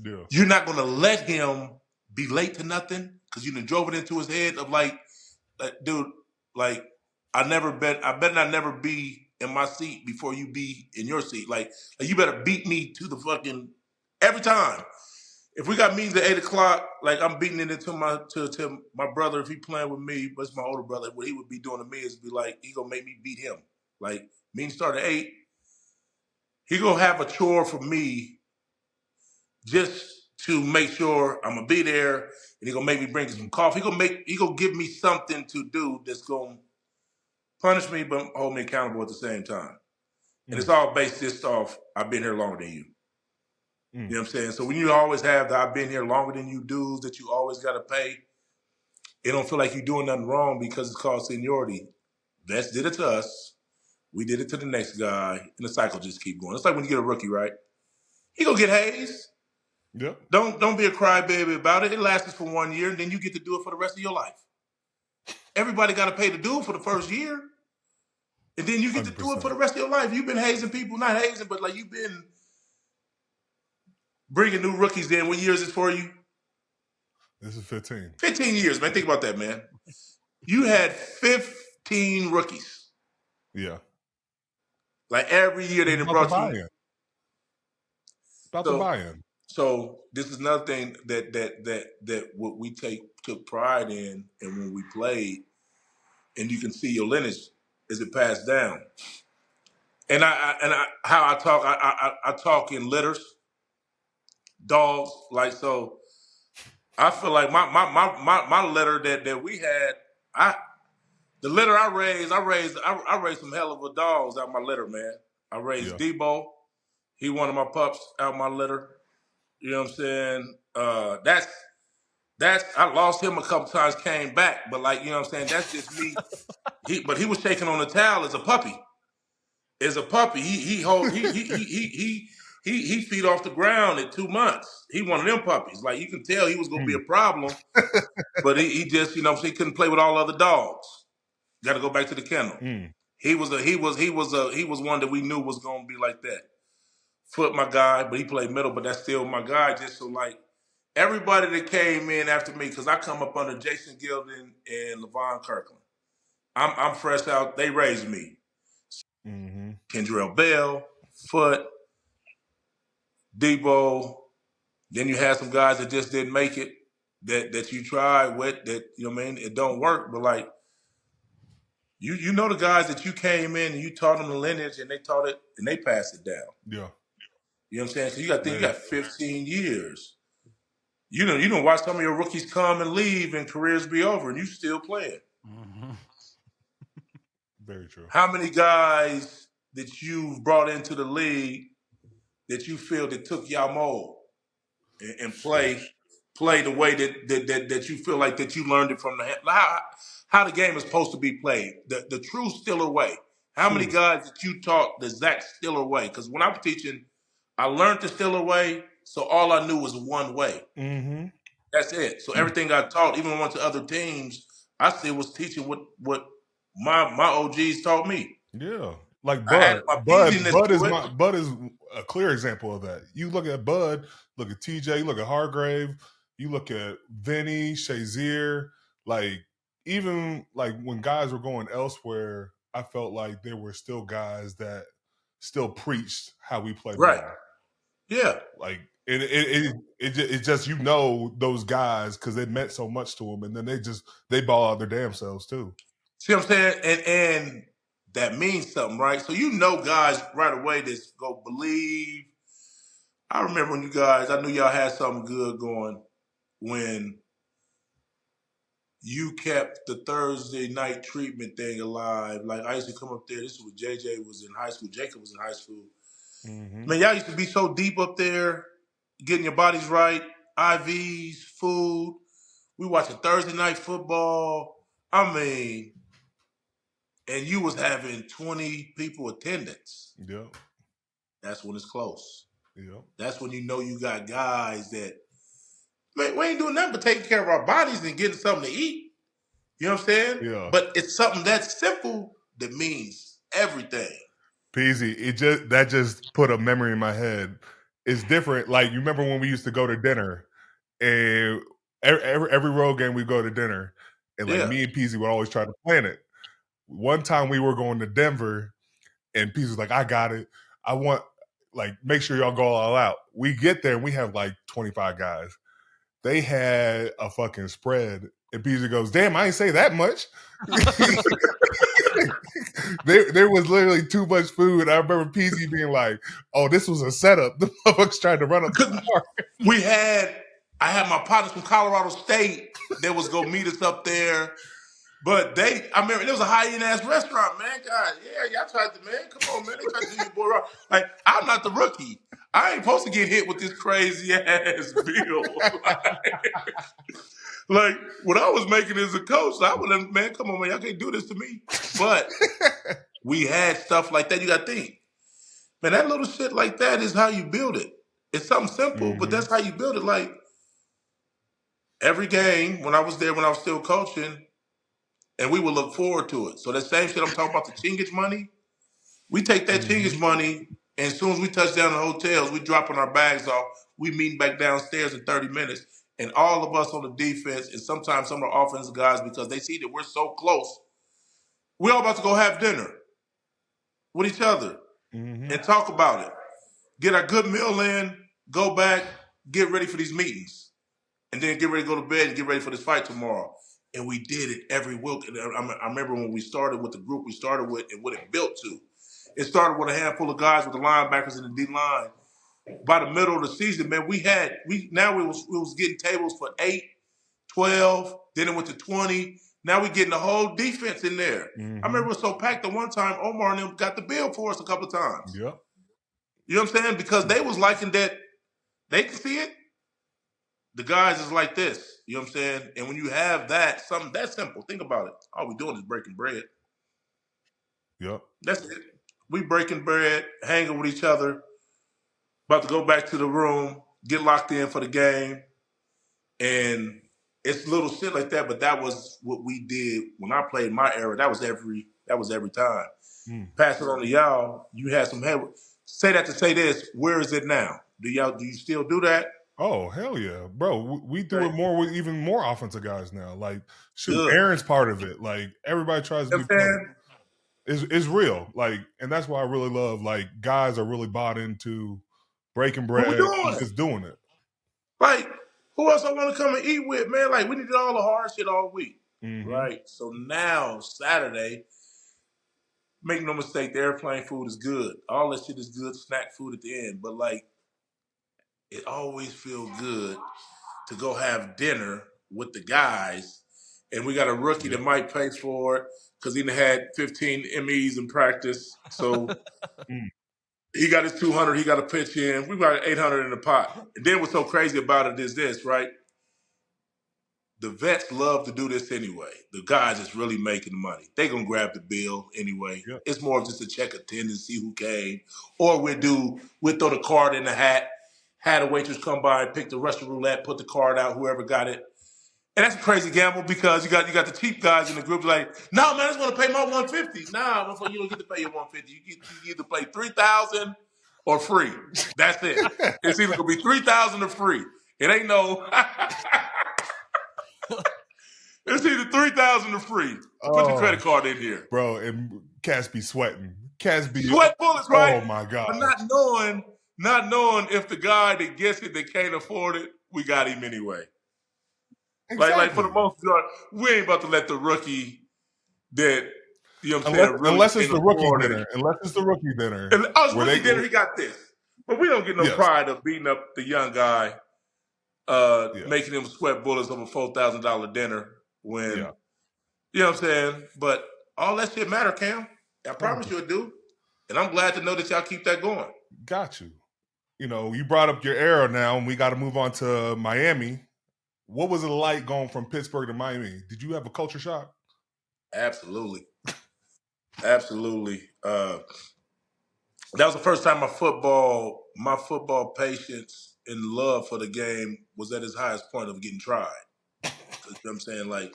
[SPEAKER 2] Yeah.
[SPEAKER 1] You're not going to let him be late to nothing because you done drove it into his head of like, dude, like, I better not never be in my seat before you be in your seat. Like you better beat me to the fucking every time. If we got meetings at 8 o'clock, like, I'm beating it into to my brother. If he playing with me, but it's my older brother, what he would be doing to me is be like, he gonna make me beat him. Like, meeting start at 8. He gonna have a chore for me just to make sure I'm gonna be there, and he gonna make me bring some coffee. He gonna give me something to do that's gonna punish me but hold me accountable at the same time. And it's all based just off, I've been here longer than you. You know what I'm saying? So when you always have the I've been here longer than you dues that you always got to pay, it don't feel like you're doing nothing wrong because it's called seniority. Vets did it to us. We did it to the next guy. And the cycle just keep going. It's like when you get a rookie, right? He gonna get hazed.
[SPEAKER 2] Yep.
[SPEAKER 1] Don't be a crybaby about it. It lasts for 1 year, and then you get to do it for the rest of your life. Everybody got to pay to do it for the first year. And then you get to do it for the rest of your life. You've been hazing people, not hazing, but like you've been bringing new rookies in. What year is this for you?
[SPEAKER 2] This is 15.
[SPEAKER 1] 15 years, man. Think about that, man. You had 15 rookies.
[SPEAKER 2] Yeah.
[SPEAKER 1] Like every year they done brought you.
[SPEAKER 2] About the buy-in.
[SPEAKER 1] So this is another thing that what we took pride in, and when we played, and you can see your lineage as it passed down. And I talk in litters, dogs, like, so I feel like my litter that we had, the litter I raised some hell of a dogs out my litter, man. I raised Debo. He one of my pups out my litter. You know what I'm saying? That's I lost him a couple times, came back, but like, you know what I'm saying? That's just me. But he was shaking on the towel as a puppy. As a puppy, he feed off the ground at 2 months. He one of them puppies. Like, you can tell he was gonna be a problem, but he just, you know, he couldn't play with all other dogs. Got to go back to the kennel. He was one that we knew was gonna be like that. Foot my guy, but he played middle, but that's still my guy. Just so, like, everybody that came in after me, because I come up under Jason Gilden and Levon Kirkland. I'm fresh out. They raised me. Kendrell Bell, Foot, Debo. Then you had some guys that just didn't make it, that you tried with, that, you know what I mean, it don't work, but like, you know the guys that you came in and you taught them the lineage, and they taught it and they passed it down.
[SPEAKER 2] Yeah.
[SPEAKER 1] You know what I'm saying? So you got 15 years. You don't watch some of your rookies come and leave and careers be over, and you still playing.
[SPEAKER 2] Very true.
[SPEAKER 1] How many guys that you've brought into the league that you feel that took y'all mold and play the way that you feel like that you learned it from how the game is supposed to be played, the true Stiller way? How many guys that you taught the Zach Stiller way? Because when I was teaching, I learned the Stiller way, so all I knew was one way. That's it. So everything I taught, even when I went to other teams, I still was teaching what my OGs taught me.
[SPEAKER 2] Yeah. Like Bud. Bud is a clear example of that. You look at Bud, look at TJ, you look at Hargrave, you look at Vinny, Shazier, like, even like when guys were going elsewhere, I felt like there were still guys that still preached how we play
[SPEAKER 1] Right.
[SPEAKER 2] ball.
[SPEAKER 1] Yeah.
[SPEAKER 2] Like it just those guys because it meant so much to them, and then they ball out their damn selves too.
[SPEAKER 1] See what I'm saying? And that means something, right? So guys right away that go believe. I remember when I knew y'all had something good going when you kept the Thursday night treatment thing alive. Like I used to come up there. This is when JJ was in high school. Jacob was in high school.
[SPEAKER 2] Mm-hmm.
[SPEAKER 1] Man, y'all used to be so deep up there, getting your bodies right, IVs, food. We watching Thursday night football. I mean, and you was having 20 people attendance.
[SPEAKER 2] Yep.
[SPEAKER 1] That's when it's close.
[SPEAKER 2] Yep.
[SPEAKER 1] That's when you got guys that, man, we ain't doing nothing but taking care of our bodies and getting something to eat. You know what I'm saying?
[SPEAKER 2] Yeah.
[SPEAKER 1] But it's something that's simple that means everything.
[SPEAKER 2] Peasy, that just put a memory in my head. It's different. Like you remember when we used to go to dinner, and every road game we go to dinner, and like me and Peasy would always try to plan it. One time we were going to Denver, and Peasy was like, "I got it. I want make sure y'all go all out." We get there and we have like 25 guys. They had a fucking spread, and Peasy goes, "Damn, I ain't say that much." there was literally too much food. I remember Peasy being like, "Oh, this was a setup." The motherfuckers tried to run up the bar.
[SPEAKER 1] I had my partners from Colorado State that was gonna meet us up there. But I remember it was a high-end ass restaurant, man. God, yeah, y'all tried to, man. Come on, man. They tried to do your boy wrong. Like, I'm not the rookie. I ain't supposed to get hit with this crazy ass bill. Like, what I was making as a coach, I would have, man, come on, man, y'all can't do this to me. But we had stuff like that. You got to think. Man, that little shit like that is how you build it. It's something simple, but that's how you build it. Like, every game, when I was there, when I was still coaching, and we would look forward to it. So that same shit I'm talking about, the chingage money, we take that chingage money, and as soon as we touch down the hotels, we dropping our bags off. We meeting back downstairs in 30 minutes. And all of us on the defense, and sometimes some of our offensive guys, because they see that we're so close, we're all about to go have dinner with each other and talk about it. Get our good meal in, go back, get ready for these meetings. And then get ready to go to bed and get ready for this fight tomorrow. And we did it every week. I remember when we started with the group we started with and what it built to. It started with a handful of guys with the linebackers and the D line. By the middle of the season, man, we was getting tables for 8, 12, then it went to 20. Now we getting the whole defense in there. I remember it was so packed that one time Omar and them got the bill for us a couple of times.
[SPEAKER 2] Yep.
[SPEAKER 1] You know what I'm saying? Because they was liking that they can see it. The guys is like this, you know what I'm saying? And when you have that, something that simple, think about it. All we doing is breaking bread.
[SPEAKER 2] Yep.
[SPEAKER 1] That's it. We breaking bread, hanging with each other, about to go back to the room, get locked in for the game. And it's little shit like that, but that was what we did when I played my era. That was every time. Pass it on to y'all. You had some head. Say that to say this. Where is it now? Do you still do that?
[SPEAKER 2] Oh, hell yeah. Bro, we do it more with even more offensive guys now. Like, shoot,
[SPEAKER 1] Good.
[SPEAKER 2] Aaron's part of it. Like, everybody tries to be part. It's real. Like, and that's why I really love, like, guys are really bought into breaking bread and just doing it.
[SPEAKER 1] Like, who else I want to come and eat with, man? Like, we did all the hard shit all week, right? So now, Saturday, make no mistake, the airplane food is good. All that shit is good, snack food at the end. But, like, it always feels good to go have dinner with the guys, and we got a rookie that might pay for it because he had 15 MEs in practice. So he got his 200. He got to pitch in. We got 800 in the pot. And then what's so crazy about it is this, right? The vets love to do this anyway. The guys is really making the money. They gonna grab the bill anyway. Yep. It's more of just a check attendance, see who came, or we'll throw the card in the hat. Had a waitress come by and pick the Russian roulette, put the card out, whoever got it. And that's a crazy gamble because you got the cheap guys in the group like, no, man, I just want to pay my $150. Nah, you don't get to pay your $150. You either pay $3,000 or free. That's it. It's either gonna be $3,000 or free. It ain't no It's either 3,000 or free. Put your credit card in here.
[SPEAKER 2] Bro, and cats be sweating. Cats be
[SPEAKER 1] sweat bullets, right?
[SPEAKER 2] Oh my God.
[SPEAKER 1] But not knowing if the guy that gets it that can't afford it, we got him anyway.
[SPEAKER 2] Exactly.
[SPEAKER 1] Like for the most part, we ain't about to let the rookie that what I'm saying really
[SPEAKER 2] unless it's the rookie dinner. Unless it's the rookie dinner.
[SPEAKER 1] It's rookie dinner, he got this. But we don't get no pride of beating up the young guy, making him sweat bullets over $4,000 dinner when you know what I'm saying? But all that shit matter, Cam. I promise you it do. And I'm glad to know that y'all keep that going.
[SPEAKER 2] Got you. You know, you brought up your era now, and we got to move on to Miami. What was it like going from Pittsburgh to Miami? Did you have a culture shock?
[SPEAKER 1] Absolutely. Absolutely. That was the first time my football patience and love for the game was at its highest point of getting tried. You know what I'm saying? Like,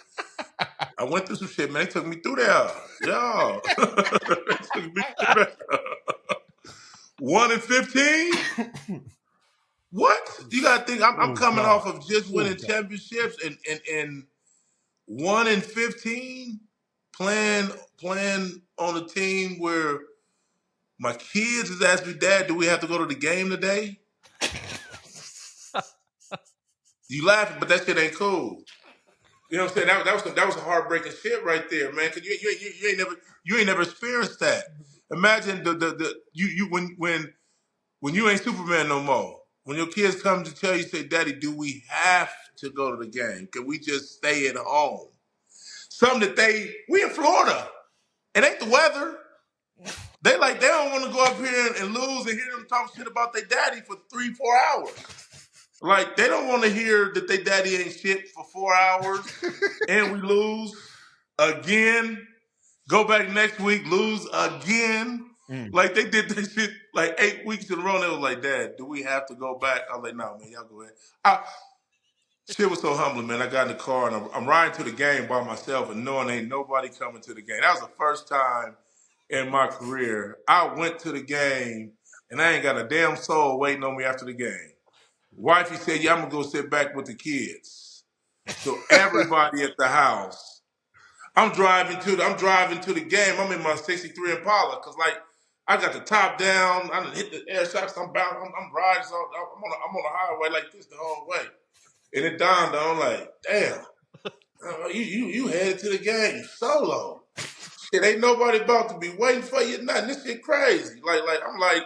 [SPEAKER 1] I went through some shit, man. They took me through there. Y'all. They took me through there. 1-15? What? You got to think, I'm coming off of just winning championships and 1-15 playing on a team where my kids is asking me, Dad, do we have to go to the game today? You laughing, but that shit ain't cool. You know what I'm saying? That was a heartbreaking shit right there, man. Cause you ain't never experienced that. Imagine when you ain't Superman no more. When your kids come to tell you, say, Daddy, do we have to go to the game? Can we just stay at home? Something that we in Florida. It ain't the weather. They don't want to go up here and lose and hear them talk shit about their daddy for 3-4 hours. Like, they don't want to hear that their daddy ain't shit for 4 hours and we lose again. Go back next week, lose again. Like, they did this shit like 8 weeks in a row. And they was like, Dad, do we have to go back? I was like, no, man, y'all go ahead. Shit was so humbling, man. I got in the car and I'm riding to the game by myself and knowing ain't nobody coming to the game. That was the first time in my career I went to the game and I ain't got a damn soul waiting on me after the game. Wifey said, yeah, I'm going to go sit back with the kids. So everybody at the house, I'm driving to the game. I'm in my 63 Impala because, like, I got the top down. I done hit the air shocks. I'm riding. So I'm on the highway like this the whole way. And it dawned on, like, damn, you headed to the game solo. Shit, ain't nobody about to be waiting for you. Nothing. This shit crazy. Like I'm like,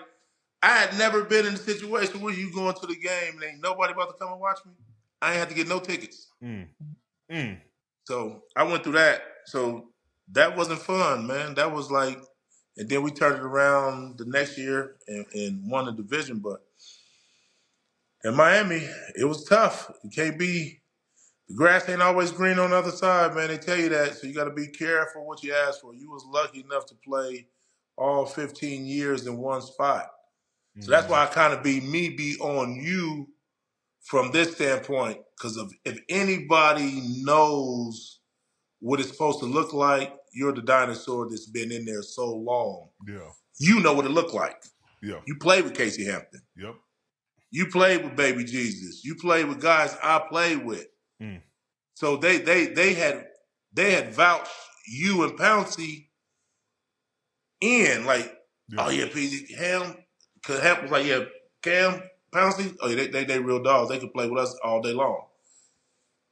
[SPEAKER 1] I had never been in a situation where you going to the game and ain't nobody about to come and watch me. I ain't had to get no tickets. So I went through that. So that wasn't fun, man. That was like, and then we turned it around the next year and won the division. But in Miami, it was tough. You can't be, the grass ain't always green on the other side, man. They tell you that. So you got to be careful what you ask for. You was lucky enough to play all 15 years in one spot. So that's why I kind of be on you from this standpoint, because if anybody knows what it's supposed to look like, you're the dinosaur that's been in there so long. Yeah. You know what it looked like. Yeah. You played with Casey Hampton. Yep. You played with Baby Jesus. You played with guys I played with. So they had vouched you and Pouncey in, like, oh yeah, PG Ham. Cause Hamp was like, yeah, Cam, Pouncey, oh yeah, they real dogs. They could play with us all day long.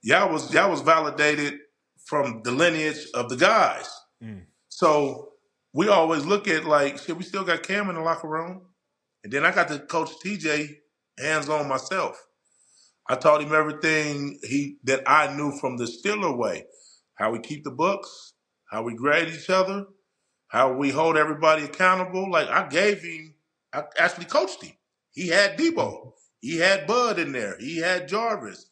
[SPEAKER 1] Y'all was validated from the lineage of the guys. So we always look at, like, shit, we still got Cam in the locker room. And then I got to coach TJ hands-on myself. I taught him everything that I knew from the Steeler way. How we keep the books, how we grade each other, how we hold everybody accountable. Like, I actually coached him. He had Debo. He had Bud in there. He had Jarvis.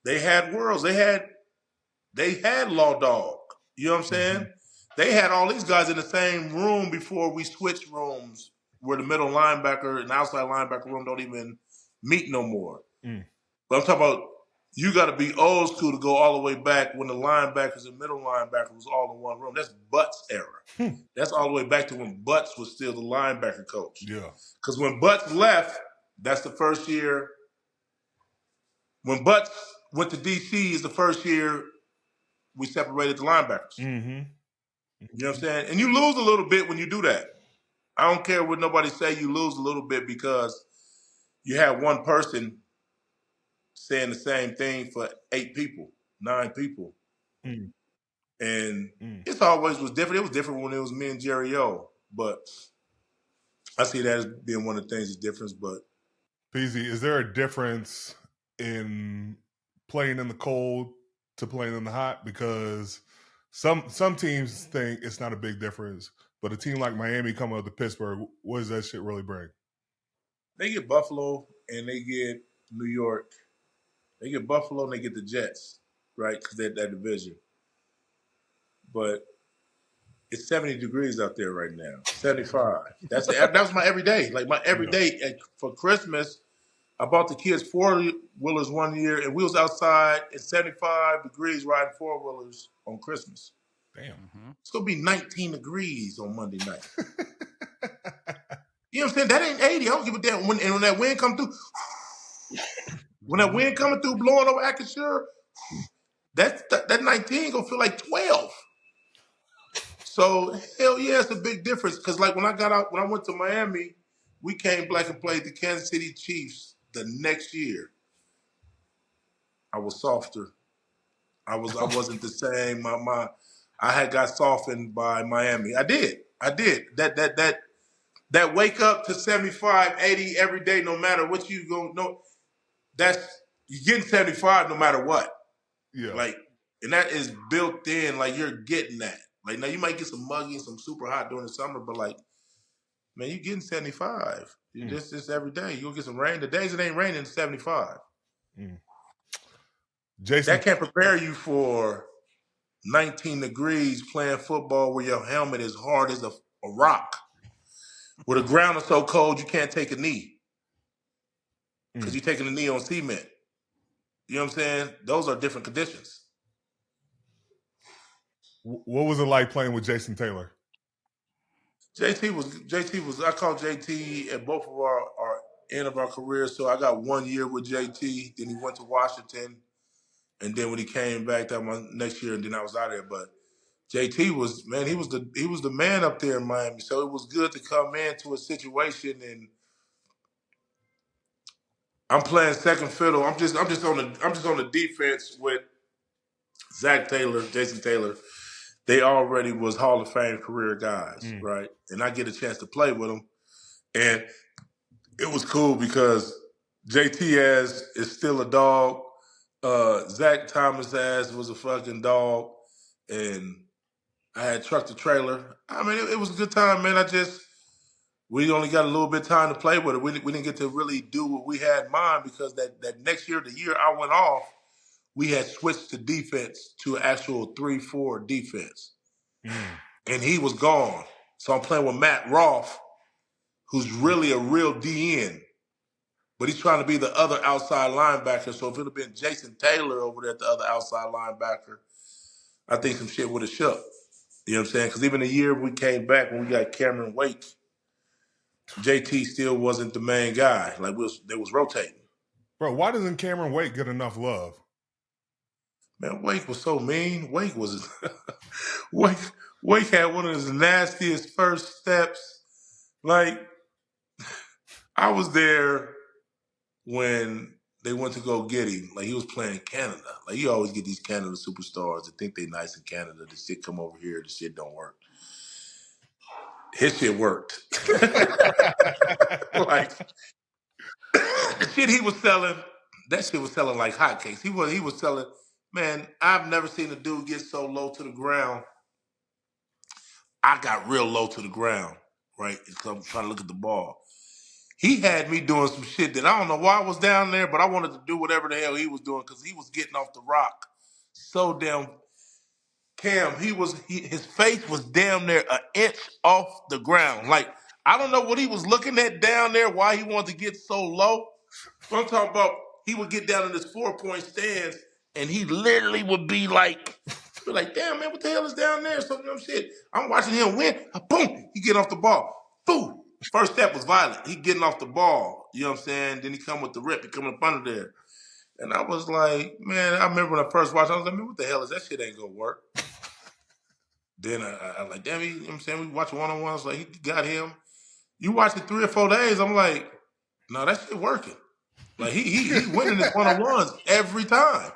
[SPEAKER 1] They had Worlds. They had Law Dog. You know what I'm saying? They had all these guys in the same room before we switched rooms, where the middle linebacker and outside linebacker room don't even meet no more. But I'm talking about, you got to be old school to go all the way back when the linebackers and middle linebacker was all in one room. That's Butts' era. That's all the way back to when Butts was still the linebacker coach. Yeah. Because when Butts left, that's the first year. When Butts went to D.C. is the first year we separated the linebackers.
[SPEAKER 2] Mm-hmm.
[SPEAKER 1] You know what I'm saying? And you lose a little bit when you do that. I don't care what nobody say. You lose a little bit because you have one person saying the same thing for 8 people, 9 people.
[SPEAKER 2] Mm.
[SPEAKER 1] And it always was different. It was different when it was me and Jerry O. But I see that as being one of the things that's different. But
[SPEAKER 2] Peasy, is there a difference in playing in the cold to playing in the hot? Because some teams think it's not a big difference, but a team like Miami coming up to Pittsburgh, what does that shit really bring?
[SPEAKER 1] they get Buffalo and they get New York. They get Buffalo and they get the Jets, right? Because they're that division. But it's 70 degrees out there right now. 75. That was my everyday. Like my everyday for Christmas. I bought the kids 4-wheelers one year, and we was outside at 75 degrees riding 4-wheelers on Christmas.
[SPEAKER 2] Damn.
[SPEAKER 1] It's going to be 19 degrees on Monday night. You know what I'm saying? That ain't 80. I don't give a damn. When that wind come through, when that wind coming through blowing over Acashire, that 19 going to feel like 12. So, hell yeah, it's a big difference. Because, like, when I went to Miami, we came back and played the Kansas City Chiefs the next year. I was softer. I wasn't the same. I had got softened by Miami. I did. That wake up to 75, 80 every day, no matter what you go. No, you're getting 75 no matter what.
[SPEAKER 2] Yeah.
[SPEAKER 1] Like, and that is built in. Like you're getting that. Like now you might get some muggy and some super hot during the summer, but like, man, you're getting 75. Just every day. You'll get some rain. The days it ain't raining, 75.
[SPEAKER 2] Jason,
[SPEAKER 1] that can't prepare you for 19 degrees playing football where your helmet is hard as a rock. Where the ground is so cold you can't take a knee. Because you're taking a knee on cement. You know what I'm saying? Those are different conditions.
[SPEAKER 2] What was it like playing with Jason Taylor?
[SPEAKER 1] JT was I called JT at both of our end of our careers. So I got 1 year with JT. Then he went to Washington. And then when he came back that my next year, and then I was out there. But JT was, man, he was the man up there in Miami. So it was good to come into a situation, and I'm playing second fiddle. I'm just on the defense with Zach Taylor, Jason Taylor. They already was Hall of Fame career guys, right? And I get a chance to play with them, and it was cool because JT ass is still a dog. Zach Thomas ass was a fucking dog, and I had trucked the trailer. I mean, it was a good time, man. We only got a little bit of time to play with it. We didn't get to really do what we had in mind because that next year, the year I went off, we had switched to defense to actual 3-4 defense. And he was gone. So I'm playing with Matt Roth, who's really a real DN. But he's trying to be the other outside linebacker. So if it would have been Jason Taylor over there at the other outside linebacker, I think some shit would have shook. You know what I'm saying? Because even the year we came back when we got Cameron Wake, JT still wasn't the main guy. Like they was rotating.
[SPEAKER 2] Bro, why doesn't Cameron Wake get enough love?
[SPEAKER 1] Man, Wake was so mean. Wake had one of his nastiest first steps. Like, I was there when they went to go get him. Like, he was playing Canada. Like, you always get these Canada superstars that think they nice in Canada. The shit come over here, the shit don't work. His shit worked. Like, the shit he was selling, that shit was selling like hotcakes. He was selling, man, I've never seen a dude get so low to the ground. I got real low to the ground, right? Because I'm trying to look at the ball. He had me doing some shit that I don't know why I was down there, but I wanted to do whatever the hell he was doing because he was getting off the rock so damn. Cam, his face was damn near an inch off the ground. Like, I don't know what he was looking at down there, why he wanted to get so low. But I'm talking about he would get down in this 4-point stance and he literally would be like, damn, man, what the hell is down there? Some shit. I'm watching him win. Boom, he getting off the ball. Boom. First step was violent. He getting off the ball. You know what I'm saying? Then he come with the rip. He coming up under there. And I was like, man, I remember when I first watched, I was like, man, what the hell is that shit ain't gonna work? Then I like, damn, you know what I'm saying? We watch one-on-ones, like, he got him. You watch it 3 or 4 days, I'm like, no, that shit working. Like, he winning his one-on-ones every time.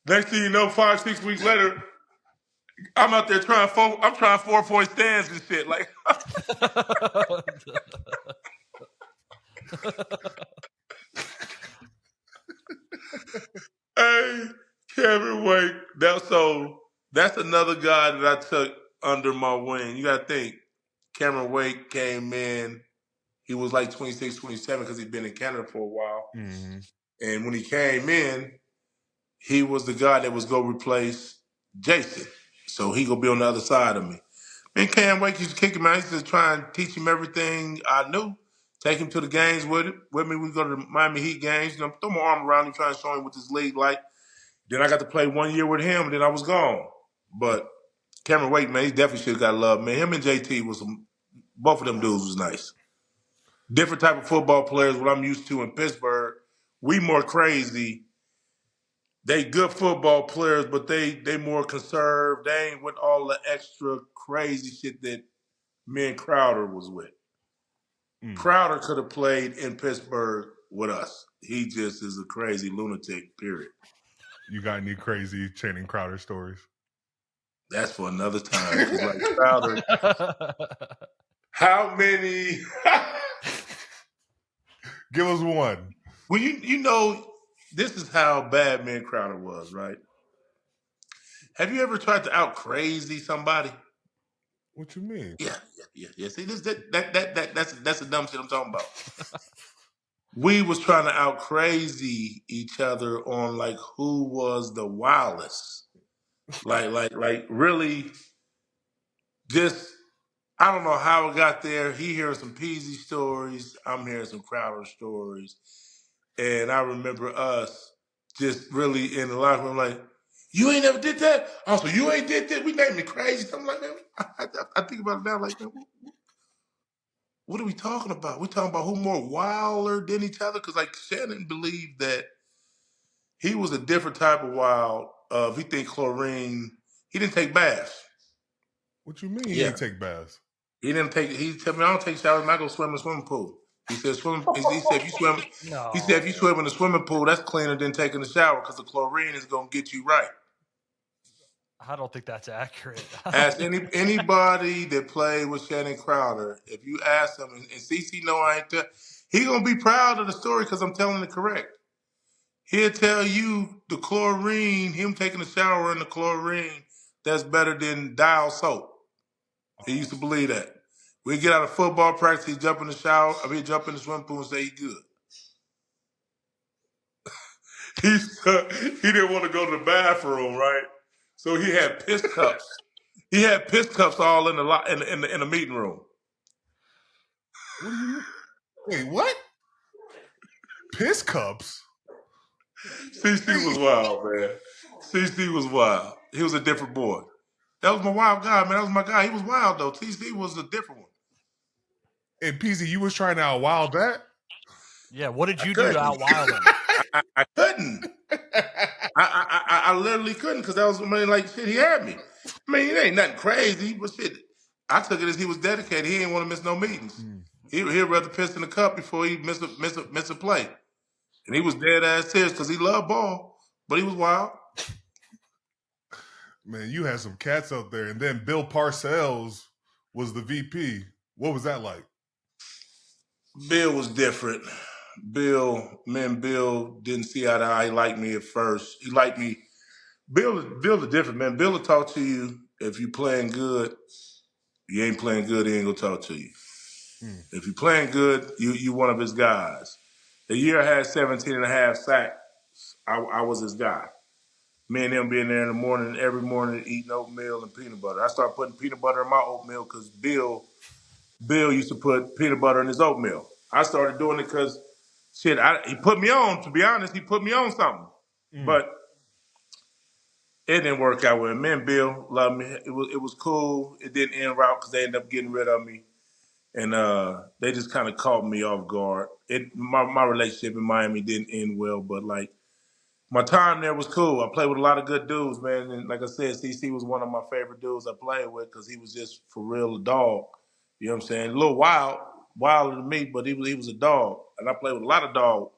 [SPEAKER 1] Next thing you know, 5, 6 weeks later, I'm out there trying 4-point stands and shit. Like, hey, Kevin Wake. That's another guy that I took under my wing. You got to think, Cameron Wake came in. He was like 26, 27 because he'd been in Canada for a while.
[SPEAKER 2] Mm-hmm.
[SPEAKER 1] And when he came in, he was the guy that was going to replace Jason. So he going to be on the other side of me. Man, Cam Wake used to kick him out. I used to try and teach him everything I knew. Take him to the games with me. We go to the Miami Heat games. You know, throw my arm around him, trying to show him what this league like. Then I got to play 1 year with him, and then I was gone. But Cameron Wake, man, he definitely should have got love, man. Him and JT both of them dudes was nice. Different type of football players, what I'm used to in Pittsburgh. We more crazy. They good football players, but they more conserved. They ain't with all the extra crazy shit that me and Crowder was with. Crowder could have played in Pittsburgh with us. He just is a crazy lunatic, period.
[SPEAKER 2] You got any crazy Channing Crowder stories?
[SPEAKER 1] That's for another time. 'Cause like Crowder, how many?
[SPEAKER 2] Give us one.
[SPEAKER 1] Well, you know, this is how bad me and Crowder was, right? Have you ever tried to out crazy somebody?
[SPEAKER 2] What you mean?
[SPEAKER 1] Yeah. See, that's the dumb shit I'm talking about. We was trying to out crazy each other on like who was the wildest. Like really just I don't know how it got there. He hearing some Peasy stories. I'm hearing some Crowder stories. And I remember us just really in the locker room like, you ain't never did that? Also, you ain't did that? We named me crazy. Something like that. I think about it now like, man, what are we talking about? We talking about who more wilder than each other? Because like Shannon believed that he was a different type of wild. If he think chlorine, he didn't take baths.
[SPEAKER 2] What you mean he didn't take baths?
[SPEAKER 1] He didn't take. He told me I don't take showers. I go swim in the swimming pool. He said swim. He said if you swim.
[SPEAKER 3] No.
[SPEAKER 1] He said if you swim in the swimming pool, that's cleaner than taking a shower because the chlorine is gonna get you right.
[SPEAKER 3] I don't think that's accurate.
[SPEAKER 1] Ask anybody that played with Shannon Crowder. If you ask him, and CC know I ain't he gonna be proud of the story because I'm telling it correct. He'll tell you the chlorine, him taking a shower in the chlorine, that's better than Dial soap. He used to believe that. We get out of football practice, he jump in the shower, he'd jump in the swimming pool and say he good. He didn't want to go to the bathroom, right? So he had piss cups. He had piss cups all in the meeting room.
[SPEAKER 2] What do you mean? Wait, what? Piss cups?
[SPEAKER 1] CC was wild, man. CC was wild. He was a different boy. That was my wild guy, man. That was my guy. He was wild, though. TC was a different one.
[SPEAKER 2] And Peasy, you was trying to outwild that?
[SPEAKER 3] Yeah, what did you do to outwild him?
[SPEAKER 1] I couldn't. I literally couldn't because that was like shit. He had me. I mean, it ain't nothing crazy, but shit. I took it as he was dedicated. He didn't want to miss no meetings. He'd rather piss in the cup before he miss a play. And he was dead ass serious because he loved ball, but he was wild.
[SPEAKER 2] Man, you had some cats out there, and then Bill Parcells was the VP. What was that like?
[SPEAKER 1] Bill was different. Me and Bill didn't see eye to eye. He liked me at first. He liked me. Bill's different, man. Bill will talk to you if you playing good. You ain't playing good, he ain't gonna talk to you. If you're playing good, you one of his guys. The year I had 17 and a half sacks, I was his guy. Me and him being there in the morning, every morning eating oatmeal and peanut butter. I started putting peanut butter in my oatmeal because Bill used to put peanut butter in his oatmeal. I started doing it because, shit, he put me on, to be honest. He put me on something. But it didn't work out with him. Me and Bill loved me. It was cool. It didn't end right because they ended up getting rid of me. And they just kind of caught me off guard. My relationship in Miami didn't end well, but like My time there was cool. I played with a lot of good dudes, man. And like I said, CC was one of my favorite dudes I played with because he was just for real a dog. You know what I'm saying? A little wilder than me, but he was a dog. And I played with a lot of dogs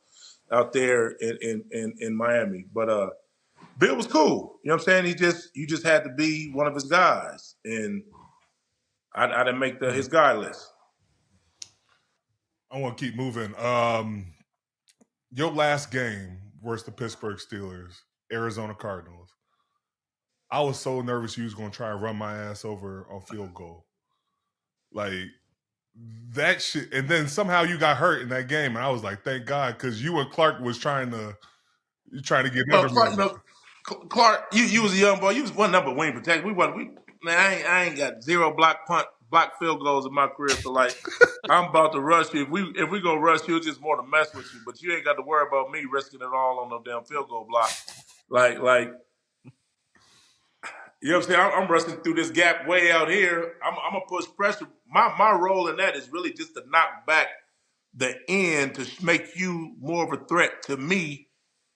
[SPEAKER 1] out there in Miami. But Bill was cool. You know what I'm saying? You just had to be one of his guys. And I didn't make his guy list.
[SPEAKER 2] I want to keep moving. Your last game versus the Pittsburgh Steelers, Arizona Cardinals. I was so nervous you was going to try and run my ass over on field goal. Like, that shit. And then somehow you got hurt in that game. And I was like, thank God, because you and Clark was trying to get under
[SPEAKER 1] Clark,
[SPEAKER 2] me.
[SPEAKER 1] Clark, you was a young boy. You was one number wing protector. Man, I ain't got zero block field goals in my career. So like, I'm about to rush you. If we go rush you, it's just more to mess with you. But you ain't got to worry about me risking it all on no damn field goal block. Like, you know what I'm saying? I'm rushing through this gap way out here. I'm gonna push pressure. My role in that is really just to knock back the end to make you more of a threat to me.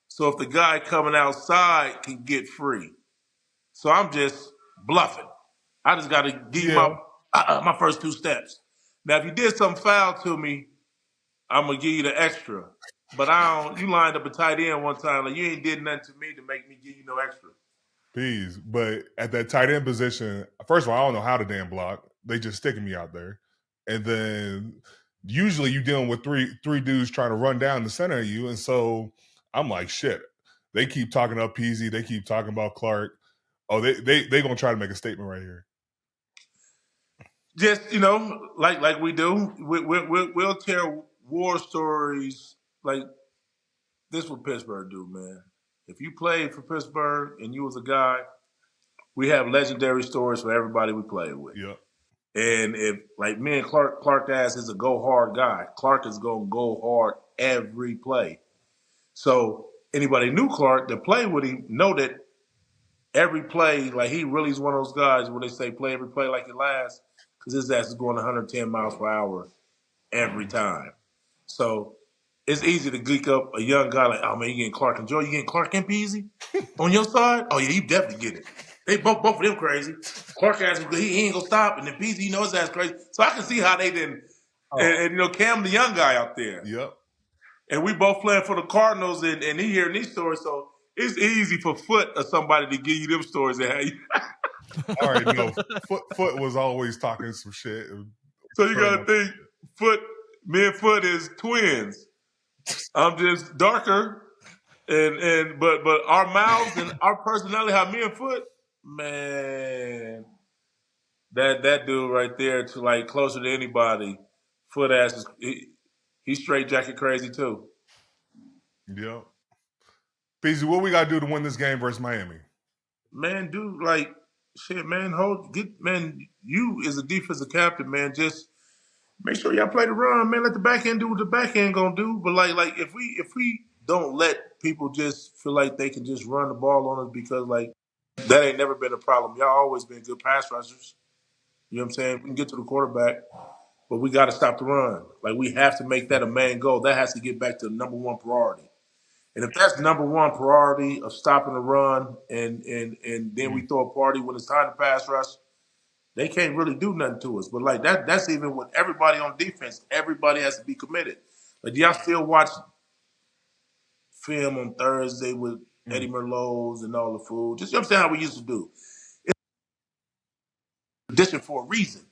[SPEAKER 1] So if the guy coming outside can get free. So I'm just bluffing. I just got to give you my first two steps. Now, if you did something foul to me, I'm gonna give you the extra. But I don't. You lined up a tight end one time, like you ain't did nothing to me to make me give you no extra.
[SPEAKER 2] Please, but at that tight end position, first of all, I don't know how to damn block. They just sticking me out there, and then usually you dealing with three dudes trying to run down the center of you, and so I'm like, shit. They keep talking up Peasy. They keep talking about Clark. Oh, they gonna try to make a statement right here.
[SPEAKER 1] Just like we do, we'll tell war stories like this. What Pittsburgh do, man. If you played for Pittsburgh and you was a guy, we have legendary stories for everybody we played with.
[SPEAKER 2] Yep.
[SPEAKER 1] And if like me and Clark Ass is a go hard guy. Clark is gonna go hard every play. So anybody knew Clark that played with him know that every play, like he really is one of those guys where they say play every play like it lasts, because his ass is going 110 miles per hour every time. So it's easy to geek up a young guy like, oh man, you getting Clark and Joe, you getting Clark and Peasy on your side? Oh yeah, you definitely get it. They both of them crazy. Clark ass, he ain't gonna stop, and then Peasy, his ass crazy. So I can see how they didn't. And Cam, the young guy out there.
[SPEAKER 2] Yep.
[SPEAKER 1] And we both playing for the Cardinals, and he hearing these stories, so it's easy for Foot or somebody to give you them stories and how you.
[SPEAKER 2] All right, no, Foot was always talking some shit.
[SPEAKER 1] So you gotta think, me and Foot is twins. I'm just darker, but our mouths and our personality, how me and Foot, man, that dude right there to like closer to anybody, Foot ass is he's straight jacket crazy too.
[SPEAKER 2] Yep. Peasy, what we gotta do to win this game versus Miami?
[SPEAKER 1] Man, dude, like shit, man. You as a defensive captain, man, just make sure y'all play the run, man. Let the back end do what the back end gonna do. But like if we don't let people just feel like they can just run the ball on us, because like that ain't never been a problem. Y'all always been good pass rushers. You know what I'm saying? We can get to the quarterback, but we got to stop the run. Like we have to make that a main goal. That has to get back to the number one priority. And if that's number one priority of stopping the run, and then we throw a party when it's time to pass rush, they can't really do nothing to us. But like that's even with everybody on defense. Everybody has to be committed. Like, do y'all still watch film on Thursday with Eddie Merlot's and all the food? Just, you understand how we used to do. It's a tradition for a reason,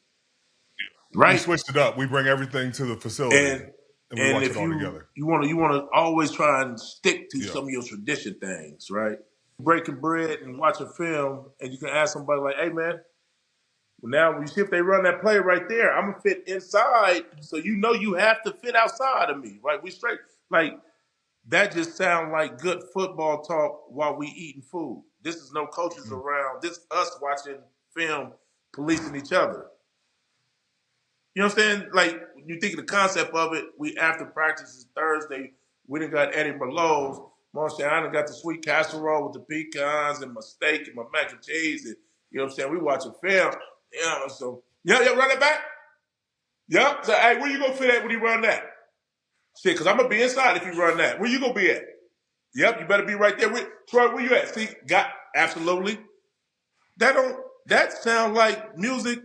[SPEAKER 1] right?
[SPEAKER 2] We switched it up. We bring everything to the facility. And we watch it all together.
[SPEAKER 1] You want to always try and stick to some of your tradition things, right? Breaking bread and watching film, and you can ask somebody like, "Hey, man, well, now you see if they run that play right there, I'm gonna fit inside, so you have to fit outside of me, right? We straight like that. Just sound like good football talk while we eating food. This is no coaches around. This us watching film, policing each other. You know what I'm saying? Like, when you think of the concept of it, we after practice is Thursday, we done got Eddie Merlot's. Marcia, I done got the sweet casserole with the pecans and my steak and my mac and cheese. And, you know what I'm saying? We watching film. So, run it back? Yeah. So, hey, where you gonna fit at when you run that? Shit, because I'm gonna be inside if you run that. Where you gonna be at? Yep, you better be right there with Troy. Where you at? See, absolutely. That sound like music